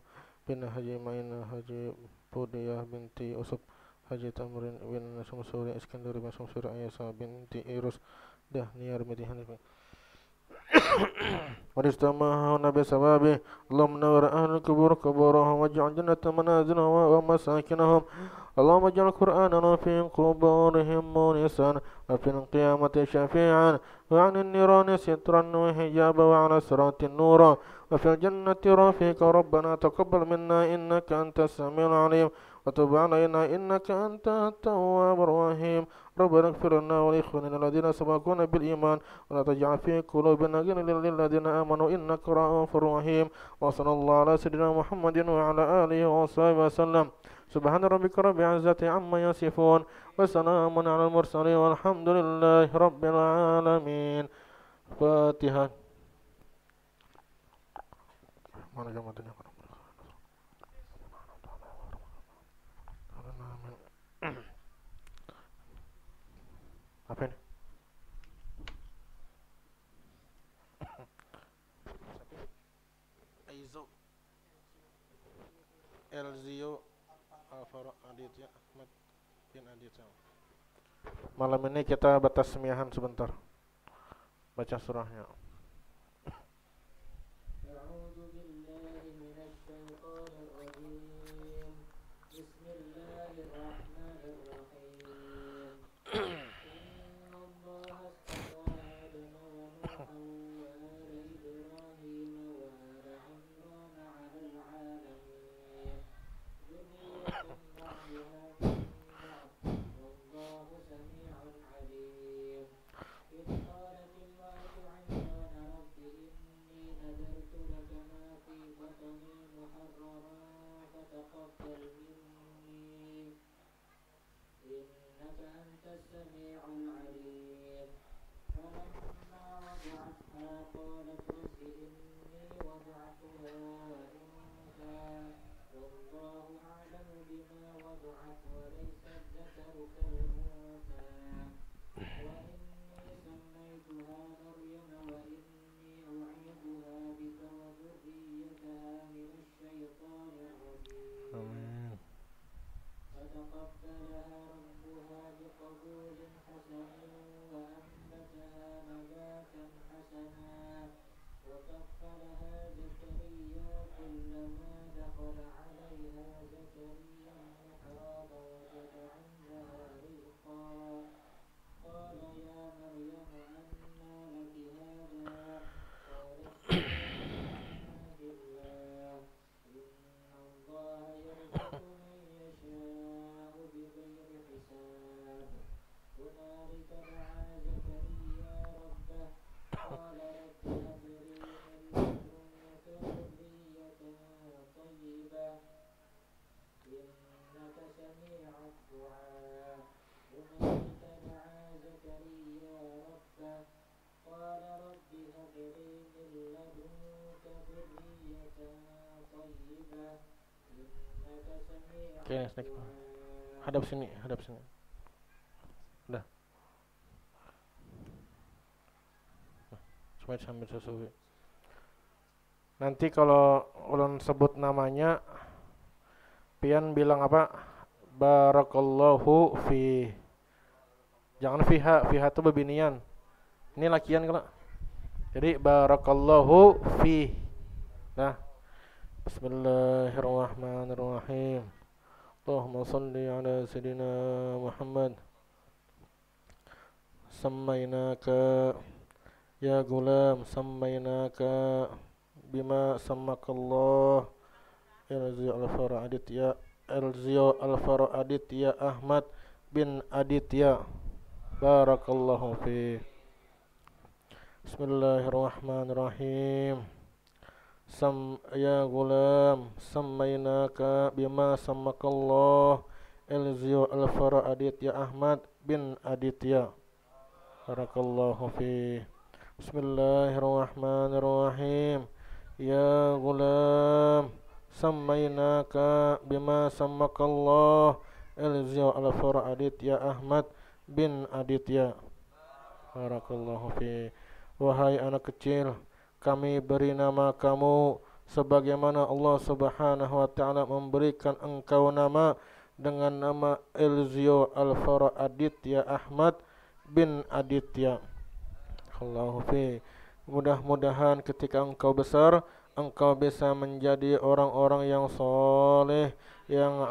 بن حاجة معين حاجة بودية بنت أسب حاجة أمر بن شمسوري اسكندر بن شمسوري عيسى بنت إيروس دهنيار مدينة واجتمعنا بسببه اللهم نور أهل القبور قبورهم واجعل جنة منازلهم ومساكنهم اللهم اجعل القرآن في قبورهم مونسا وفي القيامة شفيعا وعن النيران سترا وحجابا وعلى الصراط نورا وفي الجنة رفيقا ربنا تقبل منا إنك أنت السميع العليم وتب علينا إنك أنت التواب الرحيم ربنا اغفر لنا ولإخواننا الذين سبقونا بالإيمان ولا تجعل في قلوبنا غلا للذين آمنوا إنك رؤوف رحيم وصلى الله على سيدنا محمد وعلى آله وصحبه وسلم سبحان ربك رب العزة عما يصفون وسلام على المرسلين والحمد لله رب العالمين فاتحة apa ini? Aizo Elzio Alvaro Aditya Ahmad bin Aditya. Malam ini kita batas semiahan sebentar. Baca surahnya. وكفلها زكريا كلما دعا زكريا ربه قال رب هب لي من لدنك ذرية طيبة إنك سميع الدعاء هنالك دعا زكريا ربه قال رب هب لي من لدنك ذرية طيبة إنك سميع الدعاء. Hadap sini. Udah. Nah, sambil sesuai. Nanti kalau ulun sebut namanya, pian bilang apa? Barakallahu fi. Jangan fiha itu bebinian. Ini lakian kalau. Jadi barakallahu fi. Nah. Bismillahirrahmanirrahim. Allahumma salli ala sayyidina Muhammad. Sammainaka ya gulam, sammainaka bima sammakallah. Elzio Alfaro Aditya Ahmad bin Aditya. Barakallahu fi. Bismillahirrahmanirrahim. Ya gulam, sammainaka bima sammakallah. Elzio Alfaro Aditya Ahmad bin Aditya. Barakallahu fi. Bismillahirrahmanirrahim. Ya gulam, sammainaka bima sammakallah. Elzio Alfaro Aditya Ahmad bin Aditya. Barakallahu fi. Wahai anak kecil, kami beri nama kamu sebagaimana Allah Subhanahu wa taala memberikan engkau nama dengan nama Elzio Alfaro Aditya Ahmad bin Aditya. Allahu fi. Mudah-mudahan ketika engkau besar, engkau bisa menjadi orang-orang yang soleh, yang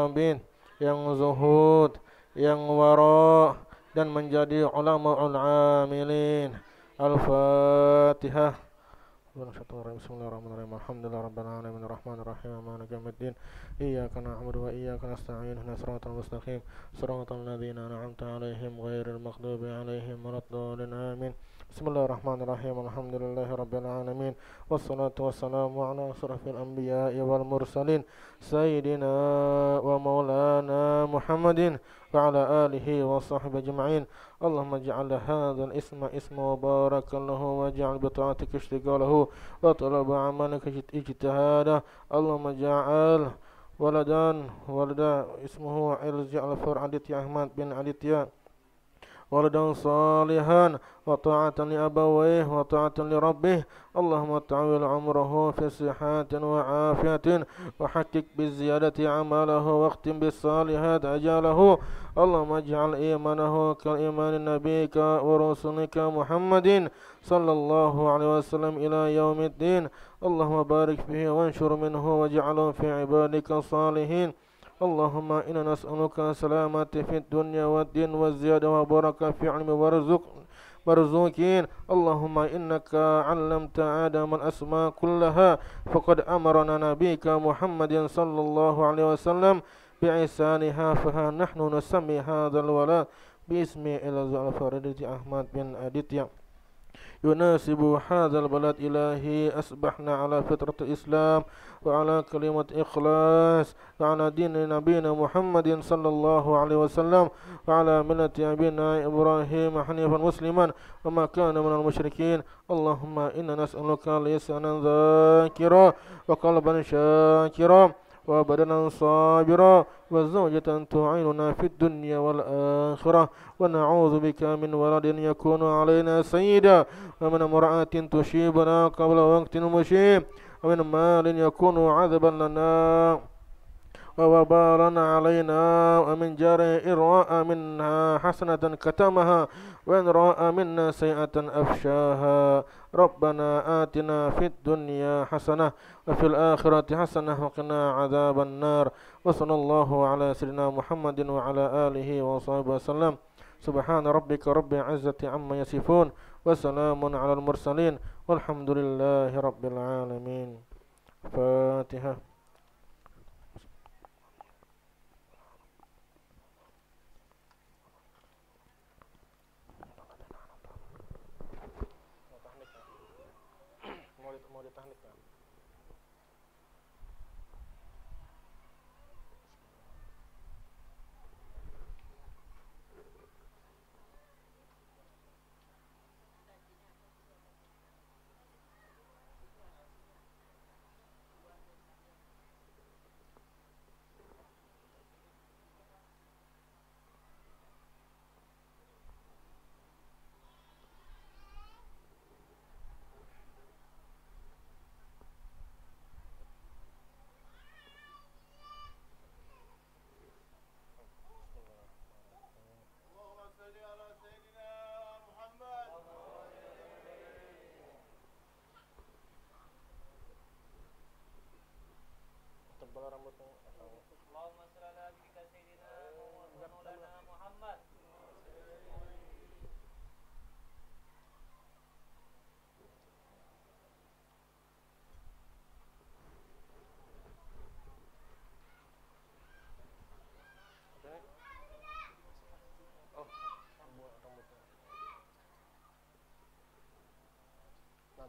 abid, yang zuhud, yang wara, dan menjadi ulamaul amilin. Al-Fatihah. Bismillahirrahmanirrahim. Alhamdulillah rabbil alamin arrahmanir rahim maliki yaumiddin. Iyyaka na'budu wa iyyaka nasta'in. Ihdinas siratal mustaqim. Siratal ladzina an'amta 'alaihim ghairil maghdubi 'alaihim waladdallin. Amin. Bismillahirrahmanirrahim. Alhamdulillahi rabbil alamin. Wassalatu wassalamu ala asrafil anbiya'i wal mursalin sayyidina wa maulana Muhammadin wa ala alihi wa sahbihi ajma'in. Allahumma ij'al hadzal isma isma barakallahu waj'al bi ta'atika ishtighalahu wa talaba 'amalaka ijtihada. Allahumma ij'al walada ismuhu Elzio Alfaro Aditya Ahmad bin Aditya ولدا صالحا وطاعة لأبويه وطاعة لربه. اللهم طول عمره في صحة وعافية وحقق بالزيادة عمله واختم بالصالحات أجاله. اللهم اجعل إيمانه كإيمان نبيك ورسولك محمد صلى الله عليه وسلم إلى يوم الدين. اللهم بارك فيه وانشر منه واجعله في عبادك الصالحين. اللهم إنا نسألك سلامة في الدنيا والدين والزيادة وبركة في علم مرزوقين. اللهم إنك علمت آدم الأسماء كلها فقد أمرنا نبيك محمد صلى الله عليه وسلم بإحسانها فها نحن نسمي هذا الولد باسم إلزو الفريد أحمد بن أديتيا يناسب هذا البلد. إلهي أصبحنا على فطرة الإسلام وعلى كلمة إخلاص وعلى دين نبينا محمد صلى الله عليه وسلم وعلى ملة أبينا إبراهيم حنيفا مسلما وما كان من المشركين. اللهم إنا نسألك لسانا ذاكرا وقلبا شاكرا وبدنا صابرا وزوجة تعيننا في الدنيا والآخرة. ونعوذ بك من ولد يكون علينا سيدا ومن امرأة تشيبنا قبل وقت المشيب ومن مال يكون عذبا لنا ووبالا علينا ومن جار إن رأى منا حسنة كتمها وإن رأى منا سيئة أفشاها. ربنا آتنا في الدنيا حسنة وفي الآخرة حسنة وقنا عذاب النار. وصلى الله على سيدنا محمد وعلى آله وصحبه وسلم. سبحان ربك رب العزة عما يصفون وسلام على المرسلين والحمد لله رب العالمين. فاتحة.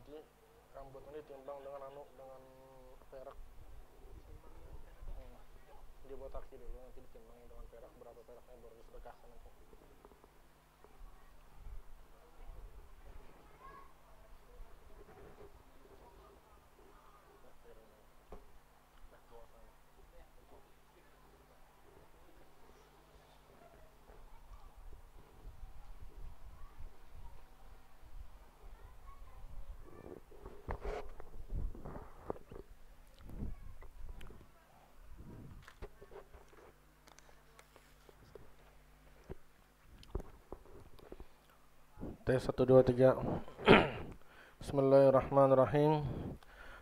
nanti rambutnya ditimbang dengan dengan perak. Dibotaki dulu, nanti ditimbang dengan perak, berapa peraknya baru disedekahkan nanti. Tes 1 2 3. Bismillahirrahmanirrahim.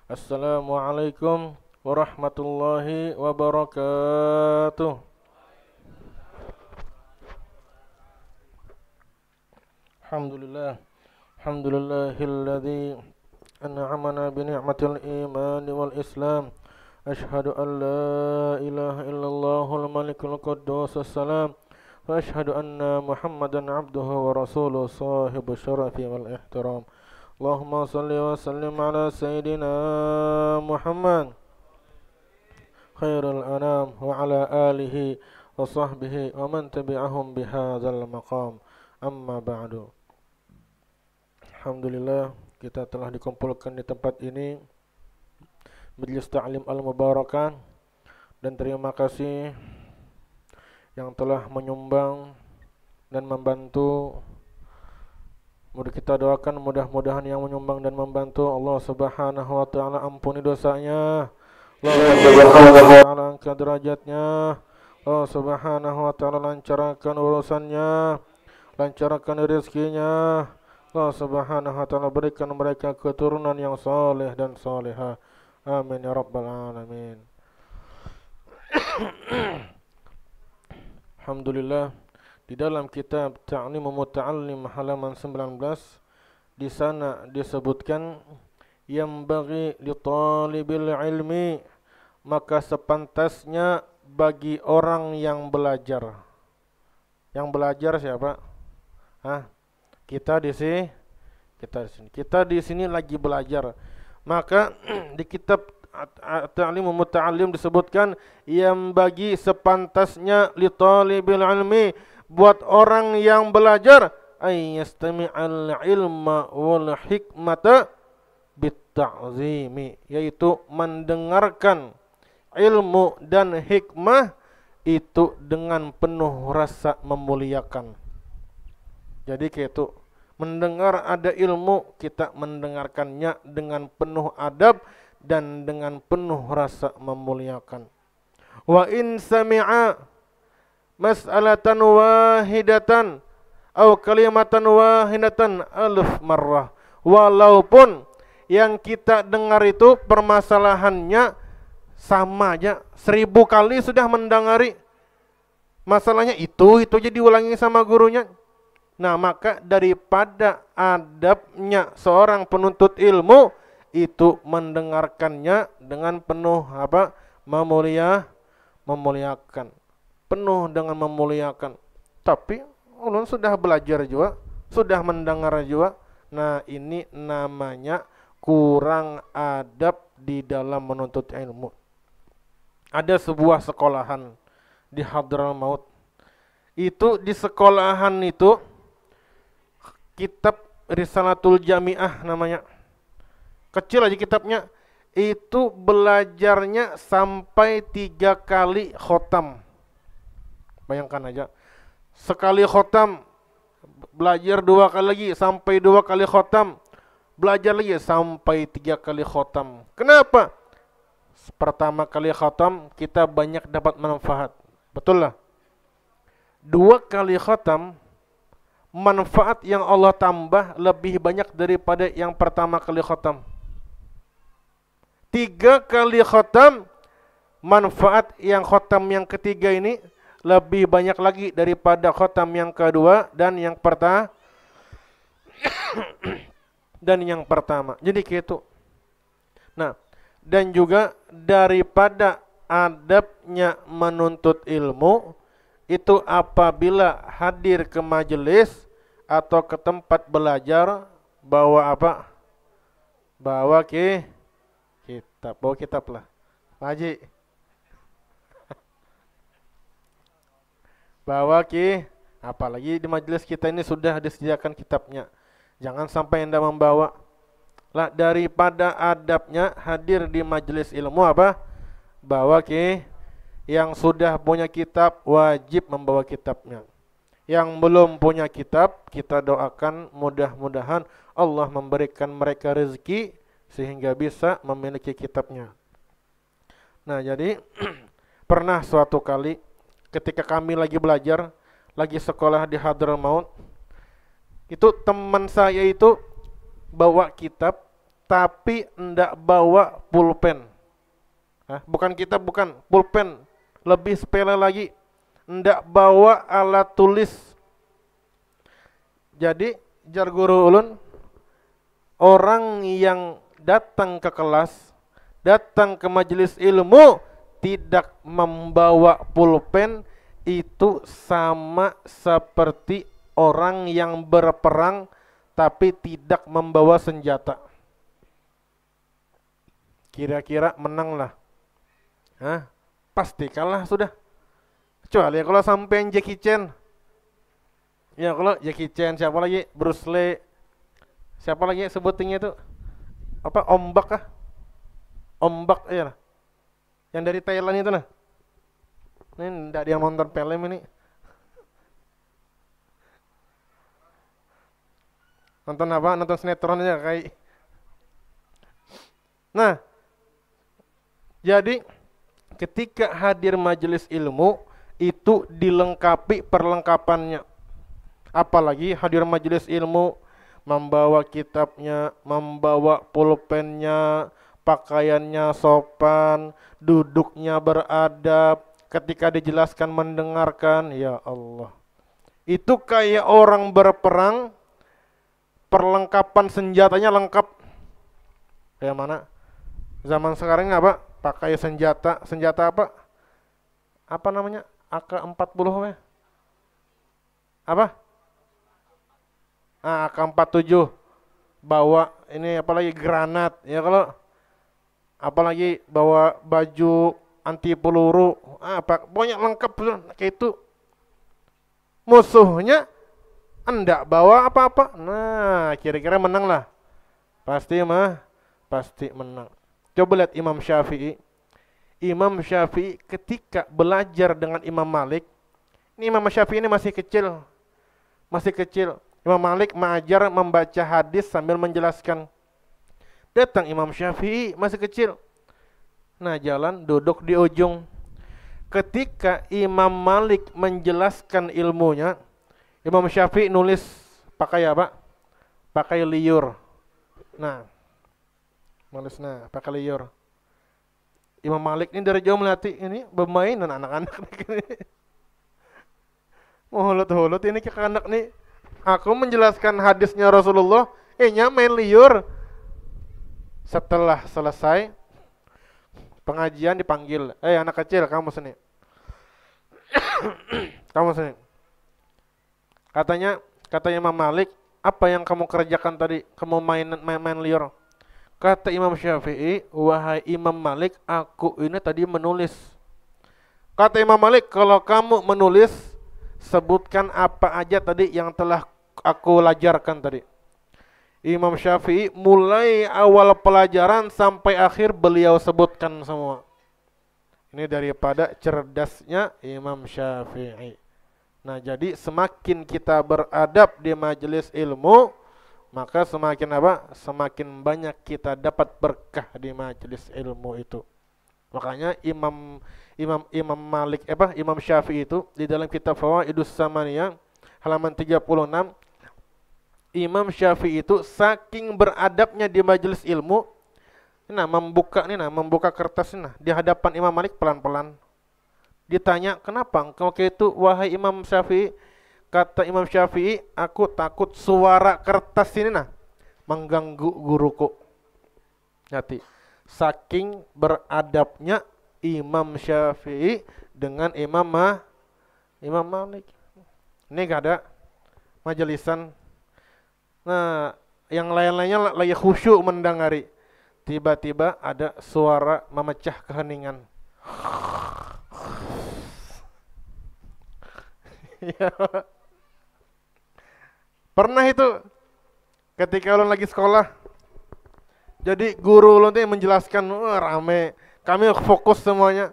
Assalamualaikum warahmatullahi wabarakatuh. Alhamdulillah. Alhamdulillahilladzi an'amana bi ni'matil iman wal islam. Asyhadu an la ilaha illallahul malikul quddus salam. وأشهد أن محمدا عبده ورسوله صاحب الشرف والاحترام اللهم صل وسلم على سيدنا محمد خير الأنام وعلى آله وصحبه ومن تبعهم بهذا المقام أما بعد. Alhamdulillah, kita telah dikumpulkan di tempat ini, Majelis Ta'lim Al-Mubarakah, dan terima kasih yang telah menyumbang dan membantu. Mudah kita doakan, mudah-mudahan yang menyumbang dan membantu Allah Subhanahu wa taala ampuni dosanya, Allah Subhanahu wa taala angkat derajatnya, Allah Subhanahu wa taala lancarkan urusannya, lancarkan rezekinya, Allah Subhanahu wa taala berikan mereka keturunan yang saleh dan salihah. Amin ya rabbal alamin. Alhamdulillah, di dalam kitab Ta'limul Muta'allim halaman 19, di sana disebutkan yang bagi li talibil ilmi, maka sepantasnya bagi orang yang belajar. Yang belajar siapa? Kita di sini. Kita di sini lagi belajar. Maka di kitab Ta'limul Muta'allim disebutkan yang bagi sepantasnya li talibil ilmi, buat orang yang belajar, ay yastami'al ilma wal hikmata bitta'zimi, yaitu mendengarkan ilmu dan hikmah itu dengan penuh rasa memuliakan. Jadi kayak itu, mendengar ada ilmu, kita mendengarkannya dengan penuh adab dan dengan penuh rasa memuliakan. Wa in sami'a mas'alatan wahidatan atau kalimatan wahidatan alf marrah, walaupun yang kita dengar itu permasalahannya sama aja, 1000 kali sudah mendengari masalahnya itu aja diulangi sama gurunya. Nah, maka daripada adabnya seorang penuntut ilmu itu mendengarkannya dengan penuh memuliakan, penuh dengan memuliakan. Tapi ulun sudah belajar juga, sudah mendengar juga. Nah, ini namanya kurang adab di dalam menuntut ilmu. Ada sebuah sekolahan di Hadramaut. Itu di sekolahan itu kitab Risalatul Jami'ah namanya. Kecil aja kitabnya, itu belajarnya sampai 3 kali khotam. Bayangkan aja, sekali khotam, belajar 2 kali lagi, sampai 2 kali khotam, belajar lagi sampai 3 kali khotam. Kenapa? Pertama kali khotam kita banyak dapat manfaat, betul lah. 2 kali khotam, manfaat yang Allah tambah lebih banyak daripada yang pertama kali khotam. 3 kali khotam, manfaat yang khotam yang ketiga ini lebih banyak lagi daripada khotam yang kedua dan yang pertama. Jadi kayak itu. Nah, dan juga daripada adabnya menuntut ilmu itu apabila hadir ke majelis atau ke tempat belajar bawa Bawa kitab. Bawa kitab lah. Pak Haji. Bawa apalagi di majelis kita ini sudah disediakan kitabnya. Jangan sampai Anda membawa. Lah daripada adabnya hadir di majelis ilmu apa? Bawa yang sudah punya kitab wajib membawa kitabnya. Yang belum punya kitab, kita doakan mudah-mudahan Allah memberikan mereka rezeki sehingga bisa memiliki kitabnya. Nah, jadi pernah suatu kali ketika kami lagi belajar, lagi sekolah di Hadramaut, itu teman saya itu bawa kitab tapi enggak bawa pulpen. Bukan kitab, bukan pulpen, lebih sepele lagi, enggak bawa alat tulis. Jadi jar guru ulun, orang yang datang ke kelas, datang ke majelis ilmu tidak membawa pulpen itu sama seperti orang yang berperang tapi tidak membawa senjata. Kira-kira menang lah. Pasti kalah sudah. Kecuali kalau sampai Jackie Chan. Ya kalau Jackie Chan, siapa lagi? Bruce Lee. Siapa lagi sebutinnya itu? Apa? Ombak kah? Ombak ya. Yang dari Thailand itu nah. Ini enggak ada yang nonton film ini. Nonton apa? Nonton sinetron aja kayak. Nah, jadi ketika hadir majelis ilmu itu dilengkapi perlengkapannya. Apalagi hadir majelis ilmu membawa kitabnya, membawa pulpennya, pakaiannya sopan, duduknya beradab, ketika dijelaskan mendengarkan, ya Allah. Itu kayak orang berperang, perlengkapan senjatanya lengkap. Kayak mana? Zaman sekarang apa? Pakai senjata apa? Apa namanya? AK-40 ya? Apa? AK-47. Bawa ini apalagi granat, ya kalau apalagi bawa baju anti peluru, pokoknya lengkap kayak itu. Musuhnya enggak bawa apa-apa. Nah, kira-kira menang lah. Pasti menang. Coba lihat Imam Syafi'i. Imam Syafi'i ketika belajar dengan Imam Malik, ini Imam Syafi'i ini masih kecil. Imam Malik mengajar membaca hadis sambil menjelaskan. Datang Imam Syafi'i masih kecil. Nah, jalan duduk di ujung. Ketika Imam Malik menjelaskan ilmunya, Imam Syafi'i nulis pakai apa? Pakai liur. Nah, pakai liur. Imam Malik ini dari jauh melatih ini bermain dan anak-anak ini. Mulut-mulut ini ke anak nih. Aku menjelaskan hadisnya Rasulullah, main liur. Setelah selesai pengajian dipanggil, anak kecil kamu sini. Kamu sini. Kata Imam Malik, apa yang kamu kerjakan tadi? Kamu main liur. Kata Imam Syafi'i, wahai Imam Malik, aku ini tadi menulis. Kata Imam Malik, kalau kamu menulis, sebutkan apa aja tadi yang telah aku ajarkan tadi. Imam Syafi'i mulai awal pelajaran sampai akhir beliau sebutkan semua. Ini daripada cerdasnya Imam Syafi'i. Nah, jadi semakin kita beradab di majelis ilmu, maka semakin apa? Semakin banyak kita dapat berkah di majelis ilmu itu. Makanya Imam Syafi'i itu di dalam kitab Fawaidus Samaniyah halaman 36, Imam Syafi'i itu saking beradabnya di majelis ilmu, membuka kertas di hadapan Imam Malik pelan-pelan. Ditanya, "Kenapa engkau kayak itu wahai Imam Syafi'i?" Kata Imam Syafi'i, "Aku takut suara kertas ini mengganggu guruku." Hati. Saking beradabnya Imam Syafi'i dengan Imam Malik. Ini gak ada majelisan. Nah, yang lain-lainnya lagi khusyuk mendengari. Tiba-tiba ada suara memecah keheningan. Ya. Pernah itu ketika ulun lagi sekolah. Jadi guru ulun tuh menjelaskan, rame. Kami fokus semuanya.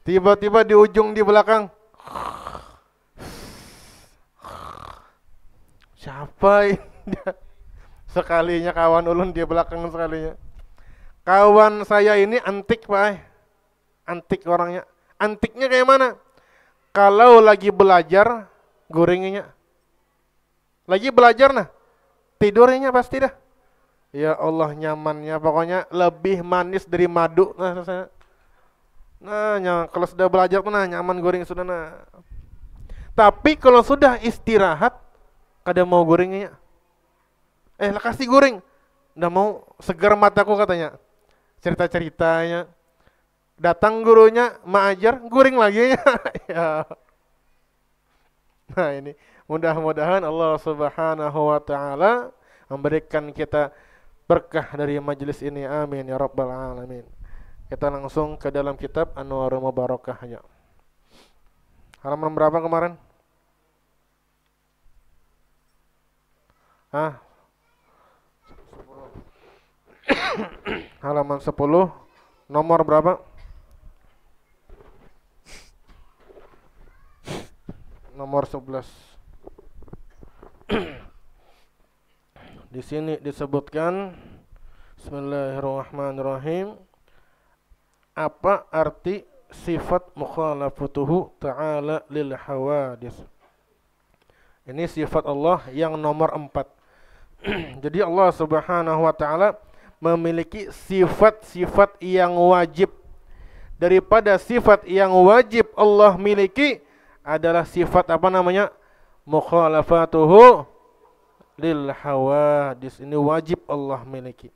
Tiba-tiba di ujung di belakang, siapa ini? Sekalinya kawan ulun di belakang sekalinya. Kawan saya ini antik, Pak. Antik orangnya. Antiknya kayak mana? Kalau lagi belajar, gorenginya. Lagi belajar nah, tidurnya pasti dah. Ya Allah, nyamannya pokoknya lebih manis dari madu. Nah, kalau sudah belajar tuh nah nyaman goreng sudah nah. Tapi kalau sudah istirahat, kada mau gorengnya. Lah kasih goreng. Nggak mau, segar mataku katanya. Cerita-ceritanya. Datang gurunya, mengajar, goreng lagi ya. Nah ini, mudah-mudahan Allah Subhanahu wa Ta'ala memberikan kita berkah dari majelis ini. Amin ya rabbal alamin. Kita langsung ke dalam kitab Anwarul Mubarakahnya. Halaman berapa kemarin? Halaman 10. Nomor berapa? Nomor 11. Di sini disebutkan, Bismillahirrahmanirrahim, apa arti sifat mukhalafatuhu ta'ala lil hawadis. Ini sifat Allah yang nomor 4. Jadi Allah Subhanahu wa Ta'ala memiliki sifat-sifat yang wajib. Daripada sifat yang wajib Allah miliki adalah sifat apa namanya? Mukhalafatuhu lil hawadis. Ini wajib Allah miliki.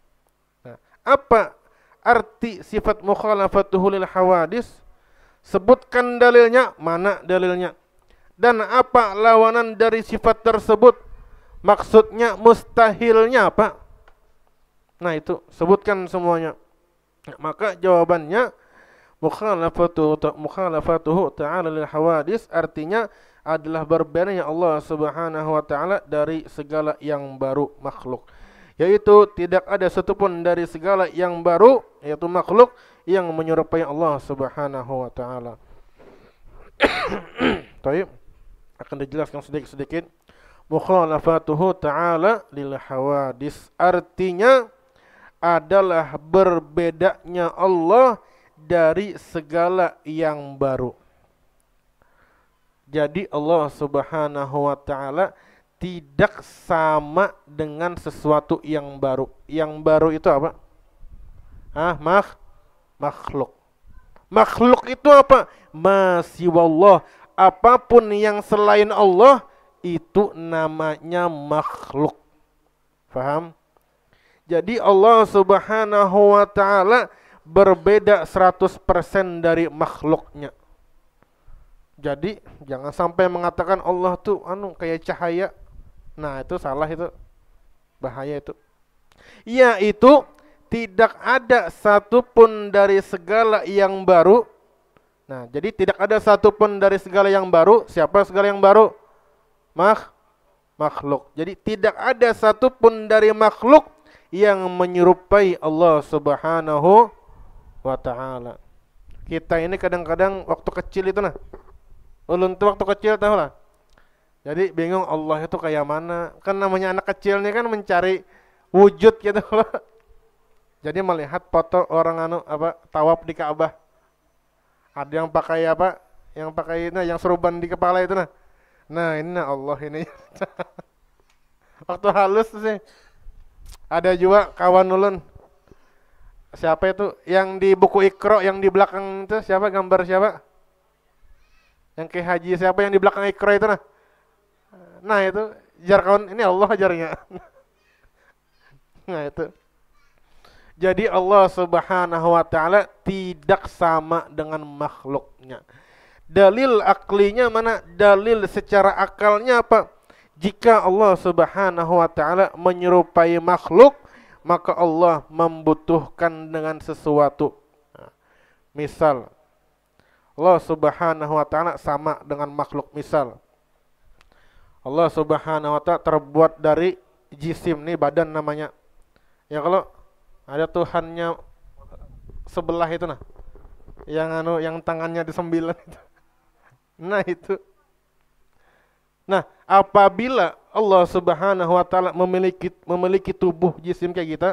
Nah, apa arti sifat mukhalafatuhu lil hawadis? Sebutkan dalilnya, mana dalilnya? Dan apa lawanan dari sifat tersebut? Maksudnya, mustahilnya apa? Nah itu, sebutkan semuanya. Maka jawabannya, mukhalafatuhu ta'ala lil hawadis artinya adalah berbedanya Allah Subhanahu wa Ta'ala dari segala yang baru makhluk. Yaitu tidak ada satupun dari segala yang baru, yaitu makhluk, yang menyerupai Allah Subhanahu wa Ta'ala. Baik, akan dijelaskan sedikit-sedikit. Mukhalafatuhu ta'ala lil hawadis artinya adalah berbedanya Allah dari segala yang baru. Jadi Allah Subhanahu wa Ta'ala tidak sama dengan sesuatu yang baru. Yang baru itu apa? Makhluk. Makhluk itu apa? Masiwallah. Apapun yang selain Allah itu namanya makhluk. Faham? Jadi Allah Subhanahu wa Ta'ala berbeda 100% dari makhluknya. Jadi jangan sampai mengatakan Allah tuh kayak cahaya. Nah itu salah, itu bahaya itu. Yaitu tidak ada satupun dari segala yang baru. Nah jadi tidak ada satupun dari segala yang baru. Siapa segala yang baru? Makhluk. Jadi tidak ada satupun dari makhluk yang menyerupai Allah Subhanahu wa Ta'ala. Kita ini kadang-kadang waktu kecil itu ulun tuh waktu kecil tahu lah. Jadi bingung Allah itu kayak mana. Kan namanya anak kecil nih kan mencari wujud gitu loh. Jadi melihat foto orang tawaf di Ka'bah. Ada yang pakai yang pakai yang serban di kepala itu Nah ini Allah ini. Waktu halus sih. Ada juga kawan ulun. Siapa itu? Yang di buku Iqra yang di belakang itu siapa? Gambar siapa? Yang ke haji siapa yang di belakang Iqra itu Nah itu jar kawan, ini Allah ajarnya. Nah itu. Jadi Allah Subhanahu wa Ta'ala tidak sama dengan makhluknya. Dalil aklinya mana? Dalil secara akalnya apa? Jika Allah Subhanahu wa taala menyerupai makhluk, maka Allah membutuhkan dengan sesuatu. Nah, misal Allah Subhanahu wa taala sama dengan makhluk. Misal Allah Subhanahu wa taala terbuat dari jisim, nih badan namanya. Ya kalau ada Tuhannya sebelah itu nah, yang tangannya di 9 itu. Nah itu. Nah, apabila Allah Subhanahu wa taala memiliki tubuh jisim kayak kita,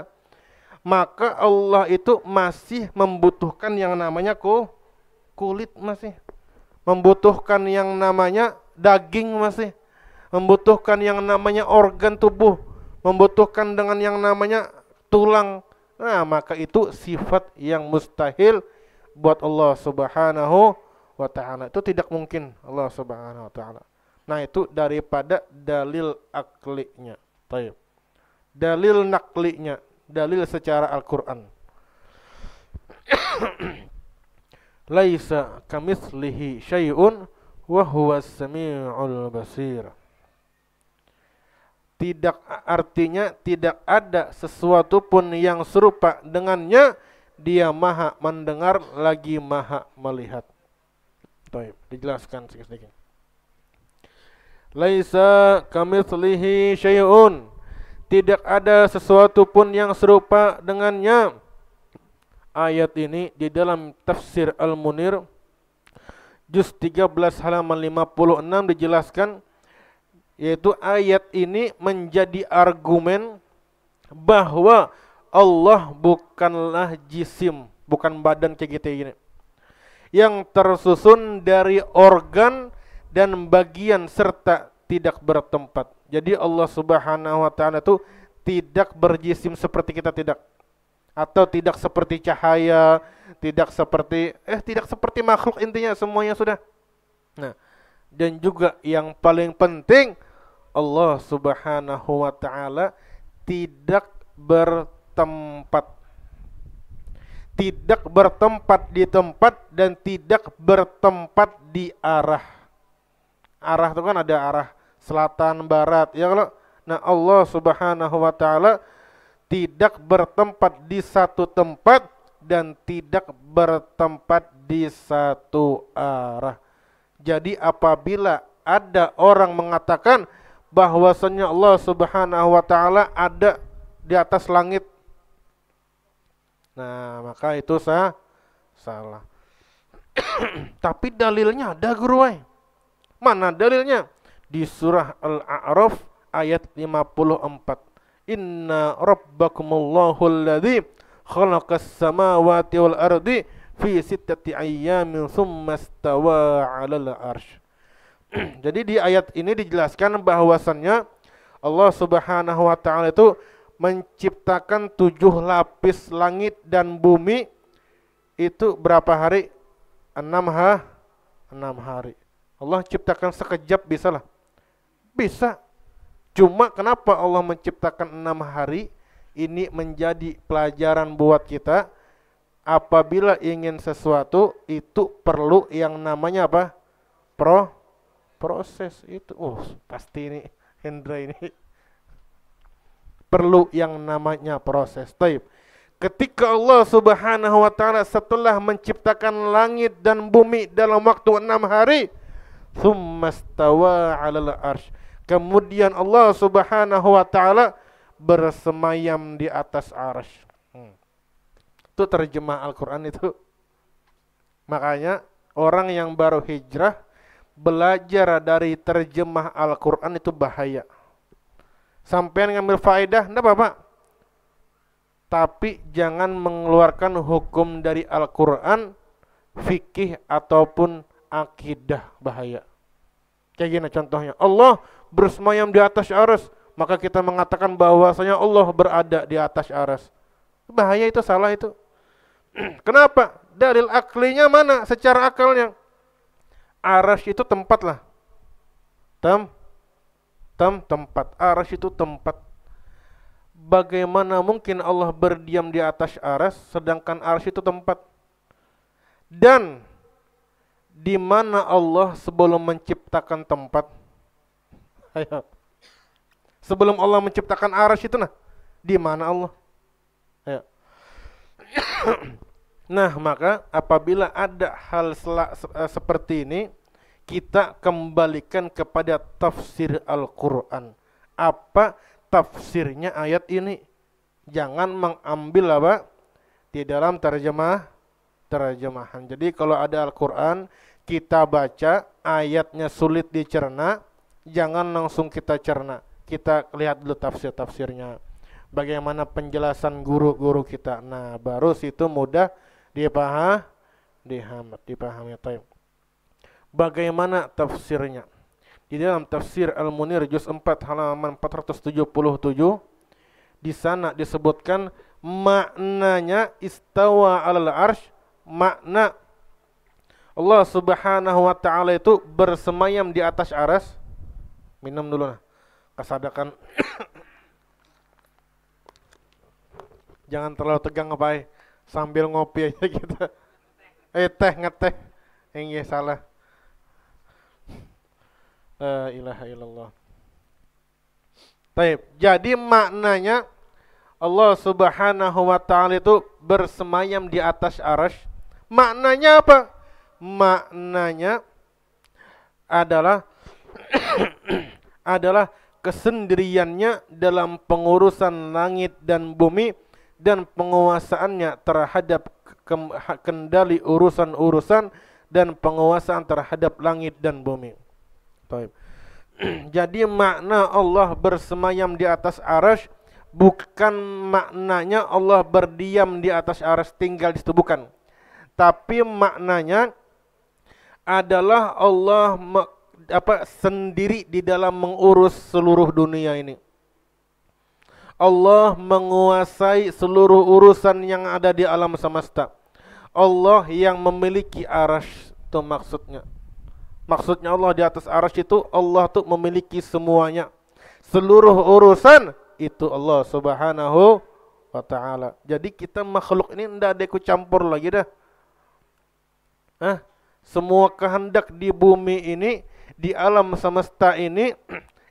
maka Allah itu masih membutuhkan yang namanya kulit masih. Membutuhkan yang namanya daging masih. Membutuhkan yang namanya organ tubuh, membutuhkan dengan yang namanya tulang. Nah, maka itu sifat yang mustahil buat Allah Subhanahu wa taala. Itu tidak mungkin Allah Subhanahu wa taala. Nah, itu daripada dalil aklinya. Baik. Dalil naklinya, dalil secara Al-Qur'an. Laisa kamitslihi syai'un wa huwas samiul basir. Tidak, artinya tidak ada sesuatu pun yang serupa dengannya, dia maha mendengar lagi maha melihat. Baik, dijelaskan sedikit. Laisa kamitslihi syai'un, tidak ada sesuatu pun yang serupa dengannya. Ayat ini di dalam tafsir Al-Munir juz 13 halaman 56 dijelaskan, yaitu ayat ini menjadi argumen bahwa Allah bukanlah jisim, bukan badan kayak gitu ini, yang tersusun dari organ dan bagian serta tidak bertempat. Jadi Allah Subhanahu wa taala itu tidak berjisim seperti kita, tidak. Atau tidak seperti cahaya, tidak seperti makhluk, intinya semuanya sudah. Nah, dan juga yang paling penting, Allah Subhanahu wa taala tidak bertempat. Tidak bertempat di tempat dan tidak bertempat di arah. Arah itu kan ada arah selatan, barat, ya kalau. Nah, Allah Subhanahu wa taala tidak bertempat di satu tempat dan tidak bertempat di satu arah. Jadi apabila ada orang mengatakan bahwasanya Allah Subhanahu wa taala ada di atas langit, nah maka itu salah. Tapi dalilnya ada, guru. Mana dalilnya? Di surah Al-A'raf ayat 54. Inna rabbakumullahu alladzi khalaqas samawati wal ardi fi sittati ayyamin tsumma istawa 'alal arsy. Jadi di ayat ini dijelaskan bahwasannya Allah Subhanahu wa taala itu menciptakan 7 lapis langit dan bumi. Itu berapa hari? 6 hari. Allah ciptakan sekejap bisa lah. Bisa. Cuma kenapa Allah menciptakan 6 hari? Ini menjadi pelajaran buat kita. Apabila ingin sesuatu itu perlu yang namanya apa? Proses itu. Pasti ini Hendra ini perlu yang namanya proses. Taib. Ketika Allah Subhanahu wa taala setelah menciptakan langit dan bumi dalam waktu 6 hari, tsumma istawa 'alal arsy. Kemudian Allah Subhanahu wa taala bersemayam di atas arsy. Itu terjemah Al-Qur'an itu. Makanya orang yang baru hijrah belajar dari terjemah Al-Qur'an itu bahaya. Sampean ngambil faedah enggak apa-apa. Tapi jangan mengeluarkan hukum dari Al-Qur'an, fikih ataupun akidah, bahaya. Kayak gini contohnya, Allah bersemayam di atas arsy, maka kita mengatakan bahwasanya Allah berada di atas arsy. Bahaya, itu salah itu. Kenapa? Dalil aklinya mana? Secara akalnya arsy itu tempat lah. Tempat. Arsy itu tempat. Bagaimana mungkin Allah berdiam di atas arsy sedangkan arsy itu tempat? Dan di mana Allah sebelum menciptakan tempat? Ayo, Sebelum Allah menciptakan arsy itu, nah, di mana Allah? Ya. Nah, maka apabila ada hal seperti ini, kita kembalikan kepada tafsir Al-Quran. Apa tafsirnya ayat ini? Jangan mengambil apa? Di dalam terjemahan. Jadi kalau ada Al-Quran, kita baca, ayatnya sulit dicerna, jangan langsung kita cerna. Kita lihat dulu tafsirnya. Bagaimana penjelasan guru-guru kita. Nah, baru situ mudah dipahami. Bagaimana tafsirnya? Di dalam tafsir Al-Munir juz 4 halaman 477, di sana disebutkan maknanya istawa 'alal arsy, makna Allah Subhanahu wa taala itu bersemayam di atas arsy. Minum dulu nah. Kesadakan. Jangan terlalu tegang apa sambil ngopi aja kita. Ngeteh. Enggak salah. La ilaha illallah. Baik, jadi maknanya Allah Subhanahu wa taala itu bersemayam di atas arsy. Maknanya apa? Maknanya adalah kesendiriannya dalam pengurusan langit dan bumi dan penguasaannya terhadap kendali urusan-urusan dan penguasaan terhadap langit dan bumi. Baik. Jadi makna Allah bersemayam di atas arsy bukan maknanya Allah berdiam di atas arsy tinggal di situ, bukan. Tapi maknanya adalah Allah sendiri di dalam mengurus seluruh dunia ini. Allah menguasai seluruh urusan yang ada di alam semesta. Allah yang memiliki arsy, itu maksudnya. Maksudnya Allah di atas arsy itu Allah tuh memiliki semuanya. Seluruh urusan itu Allah Subhanahu wa taala. Jadi kita makhluk ini enggak ada ikut campur lagi dah. Semua kehendak di bumi ini, di alam semesta ini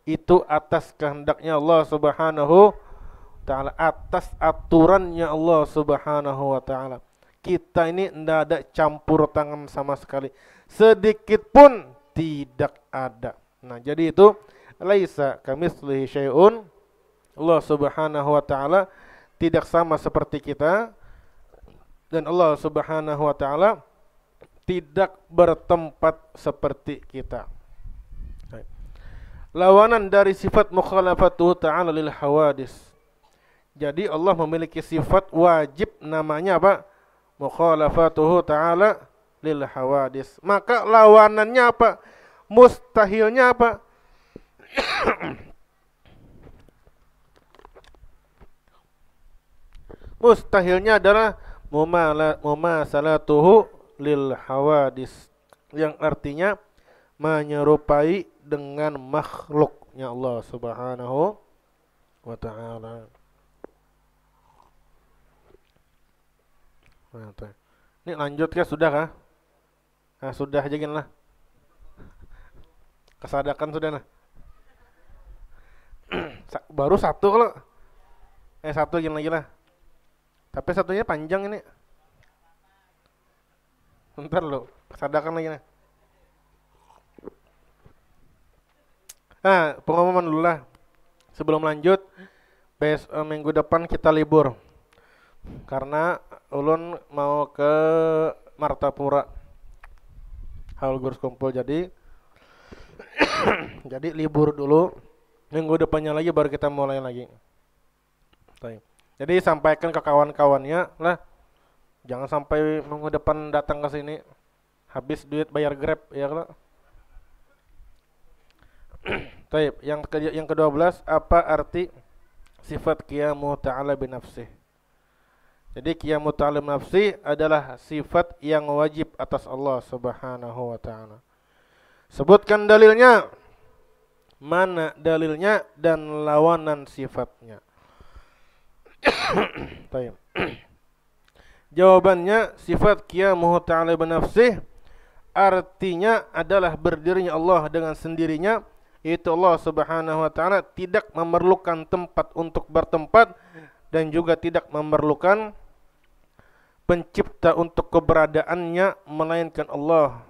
itu atas kehendaknya Allah Subhanahu wa taala, atas aturannya Allah Subhanahu wa taala. Kita ini tidak ada campur tangan sama sekali, sedikit pun tidak ada. Nah, jadi itu laisa kamitslihi syai'un. Allah Subhanahu wa taala tidak sama seperti kita, dan Allah Subhanahu wa taala tidak bertempat seperti kita. Lawanan dari sifat mukhalafatuhu ta'ala lil hawadis. Jadi Allah memiliki sifat wajib, namanya apa? Mukhalafatuhu ta'ala lil hawadis. Maka lawanannya apa? Mustahilnya apa? Mustahilnya adalah mumasalatuhu lil hawadis, yang artinya menyerupai dengan makhluknya Allah Subhanahu wa ta'ala. Ini lanjut ya, sudah kah? Nah, sudah aja gini lah. Kesadakan sudah nah. Baru satu kalau. Satu gini lagi lah. Tapi satunya panjang ini. Bentar lo, kesadakan lagi nah. Nah, pengumuman dulu lah. Sebelum lanjut, minggu depan kita libur. Karena ulun mau ke Martapura, haul gurus kumpul, jadi jadi libur dulu. Minggu depannya lagi baru kita mulai lagi. Jadi sampaikan ke kawan-kawannya lah, jangan sampai minggu depan datang ke sini habis duit bayar Grab ya kalau. Taib, yang ke-12, apa arti sifat qiyamu ta'ala binafsih? Jadi qiyamu ta'ala binafsih adalah sifat yang wajib atas Allah Subhanahu wa ta'ala. Sebutkan dalilnya. Mana dalilnya dan lawanan sifatnya? Taib. Jawabannya, sifat qiyamu ta'ala binafsih artinya adalah berdirinya Allah dengan sendirinya yaitu Allah Subhanahu wa taala tidak memerlukan tempat untuk bertempat dan juga tidak memerlukan pencipta untuk keberadaannya, melainkan Allah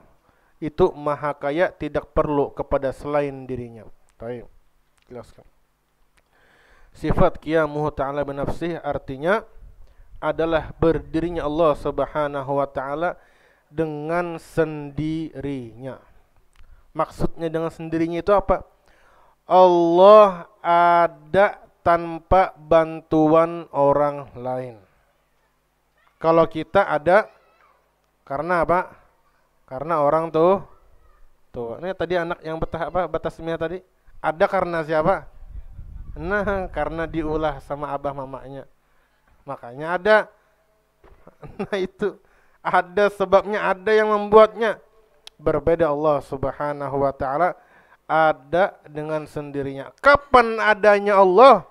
itu maha kaya, tidak perlu kepada selain dirinya. Baik, jelaskan. Sifat qiyamuhu ta'ala binafsih artinya adalah berdirinya Allah Subhanahu wa taala dengan sendirinya. Maksudnya dengan sendirinya itu apa? Allah ada tanpa bantuan orang lain. Kalau kita ada karena apa? Karena orang tuh. Ini tadi anak yang batasmiyah tadi. Ada karena siapa? Nah, karena diulah sama abah mamanya. Makanya ada. Nah itu. Ada sebabnya, ada yang membuatnya. Berbeda Allah Subhanahu wa ta'ala ada dengan sendirinya. Kapan adanya Allah?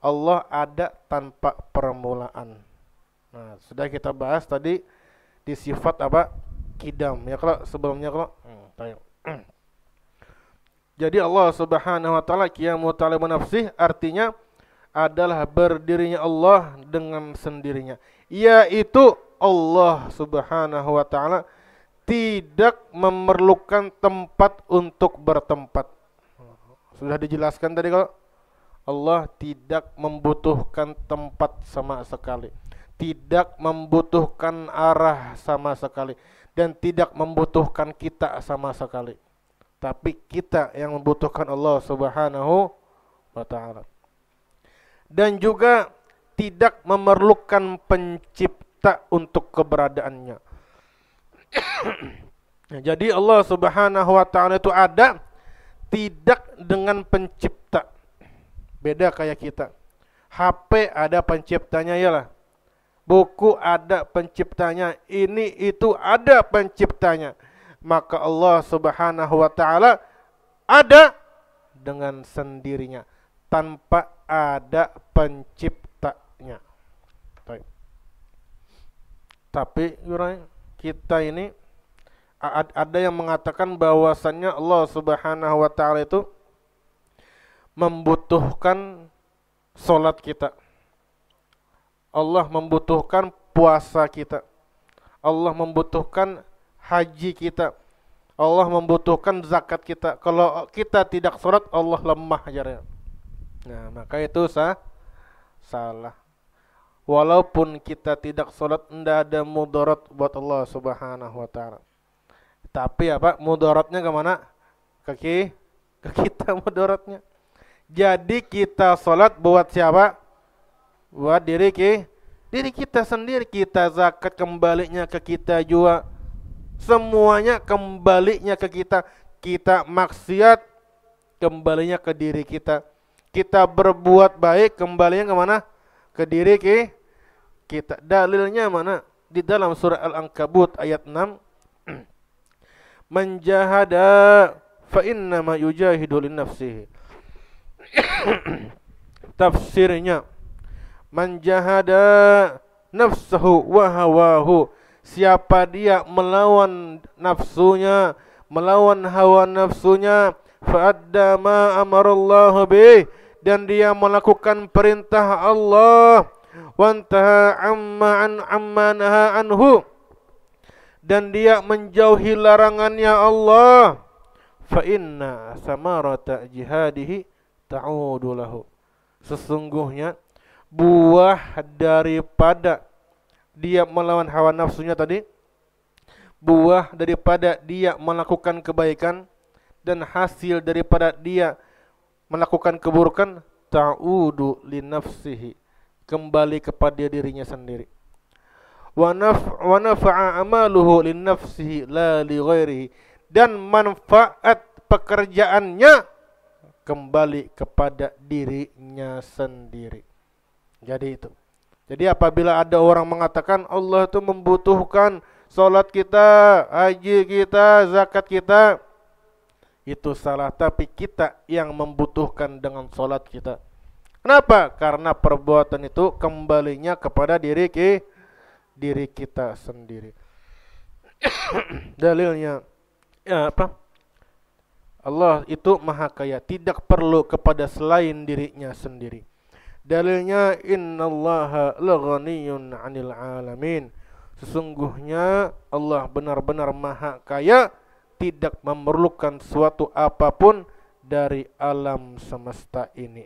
Allah ada tanpa permulaan. Nah, sudah kita bahas tadi di sifat apa? Qidam. Ya kalau sebelumnya kalau jadi Allah Subhanahu wa ta'ala qiyamuhu ta'ala binafsih artinya adalah berdirinya Allah dengan sendirinya. Yaitu Allah Subhanahu wa ta'ala tidak memerlukan tempat untuk bertempat. Sudah dijelaskan tadi kalau Allah tidak membutuhkan tempat sama sekali, tidak membutuhkan arah sama sekali, dan tidak membutuhkan kita sama sekali. Tapi kita yang membutuhkan Allah Subhanahu wa ta'ala. Dan juga tidak memerlukan pencipta untuk keberadaannya. Jadi Allah Subhanahu wa ta'ala itu ada tidak dengan pencipta. Beda kayak kita. HP ada penciptanya yalah. Buku ada penciptanya. Ini itu ada penciptanya. Maka Allah Subhanahu wa ta'ala ada dengan sendirinya tanpa ada penciptanya. Tapi kita ini ada yang mengatakan bahwasannya Allah Subhanahu wa ta'ala itu membutuhkan solat kita. Allah membutuhkan puasa kita. Allah membutuhkan haji kita. Allah membutuhkan zakat kita. Kalau kita tidak solat, Allah lemah ajarnya. Nah, maka itu salah. Walaupun kita tidak solat, tidak ada mudarat buat Allah Subhanahu wa ta'ala. Tapi apa? Mudaratnya kemana? Ke kita mudaratnya. Jadi kita solat buat siapa? Buat diri kita sendiri. Kita zakat kembalinya ke kita juga. Semuanya kembalinya ke kita. Kita maksiat kembalinya ke diri kita. Kita berbuat baik kembalinya kemana? Ke diri kita. Dalilnya mana? Di dalam surah Al-Ankabut ayat 6. Man jahada fa innama yujahidu li nafsihi. Tafsirnya, man jahada nafsahu wa hawahu, siapa dia melawan nafsunya, melawan hawa nafsunya, fa adda ma amarallahu bih, dan dia melakukan perintah Allah, wantaha amma naha anhu, dan dia menjauhi larangannya Allah, fa inna samarata jihadihi ta'udu lahu, sesungguhnya buah daripada dia melawan hawa nafsunya tadi, buah daripada dia melakukan kebaikan dan hasil daripada dia melakukan keburukan, ta'udu li nafsihi, kembali kepada dirinya sendiri. Wa nafa'a amaluhu li nafsihi la li ghairihi, dan manfaat pekerjaannya kembali kepada dirinya sendiri. Jadi itu. Jadi apabila ada orang mengatakan Allah itu membutuhkan salat kita, haji kita, zakat kita, itu salah. Tapi kita yang membutuhkan dengan salat kita. Kenapa? Karena perbuatan itu kembalinya kepada diri kita sendiri. Dalilnya ya apa? Allah itu maha kaya, tidak perlu kepada selain dirinya sendiri. Dalilnya innallaha laghaniyun 'anil 'alamin. Sesungguhnya Allah benar-benar maha kaya, tidak memerlukan suatu apapun dari alam semesta ini.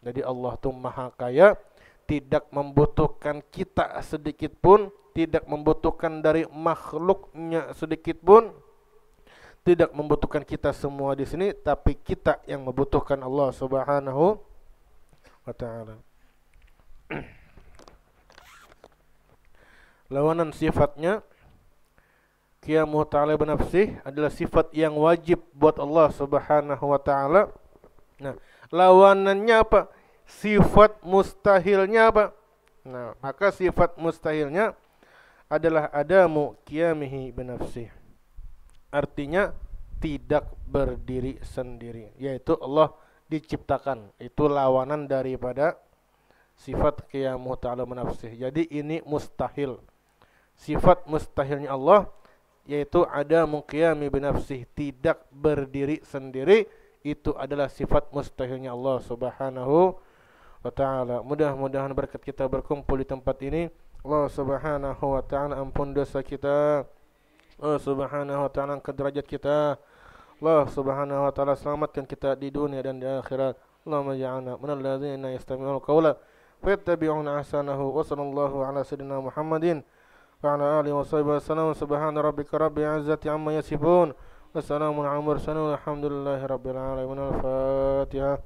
Jadi Allah itu maha kaya, tidak membutuhkan kita sedikit pun, tidak membutuhkan dari makhluknya sedikit pun, tidak membutuhkan kita semua di sini, tapi kita yang membutuhkan Allah Subhanahu wa ta'ala. Lawanan sifatnya qiyamuhu ta'ala binafsih adalah sifat yang wajib buat Allah Subhanahu wa ta'ala. Nah, lawanannya apa? Sifat mustahilnya apa? Nah, maka sifat mustahilnya adalah adamu qiyamihi binafsih. Artinya tidak berdiri sendiri, yaitu Allah diciptakan. Itu lawanan daripada sifat qiyamuhu ta'ala binafsih. Jadi ini mustahil. Sifat mustahilnya Allah yaitu adamu qiyami binafsih, tidak berdiri sendiri. Itu adalah sifat mustahilnya Allah Subhanahu wa ta'ala. Mudah-mudahan berkat kita berkumpul di tempat ini, Allah Subhanahu wa ta'ala ampun dosa kita, Allah Subhanahu wa ta'ala angkat derajat kita, Allah Subhanahu wa ta'ala selamatkan kita di dunia dan di akhirat. Allahumma ja'alna minal ladzina yastami'ul qawla fayattabi'una ahsanahu. Wa sallallahu ala sayyidina Muhammadin wa ala alihi wa sahbihi wasallam. Subhana rabbika rabbil izzati amma yasifun. Wassalamun ala mursalin walhamdulillahi rabbil alamin. Al-Fatihah.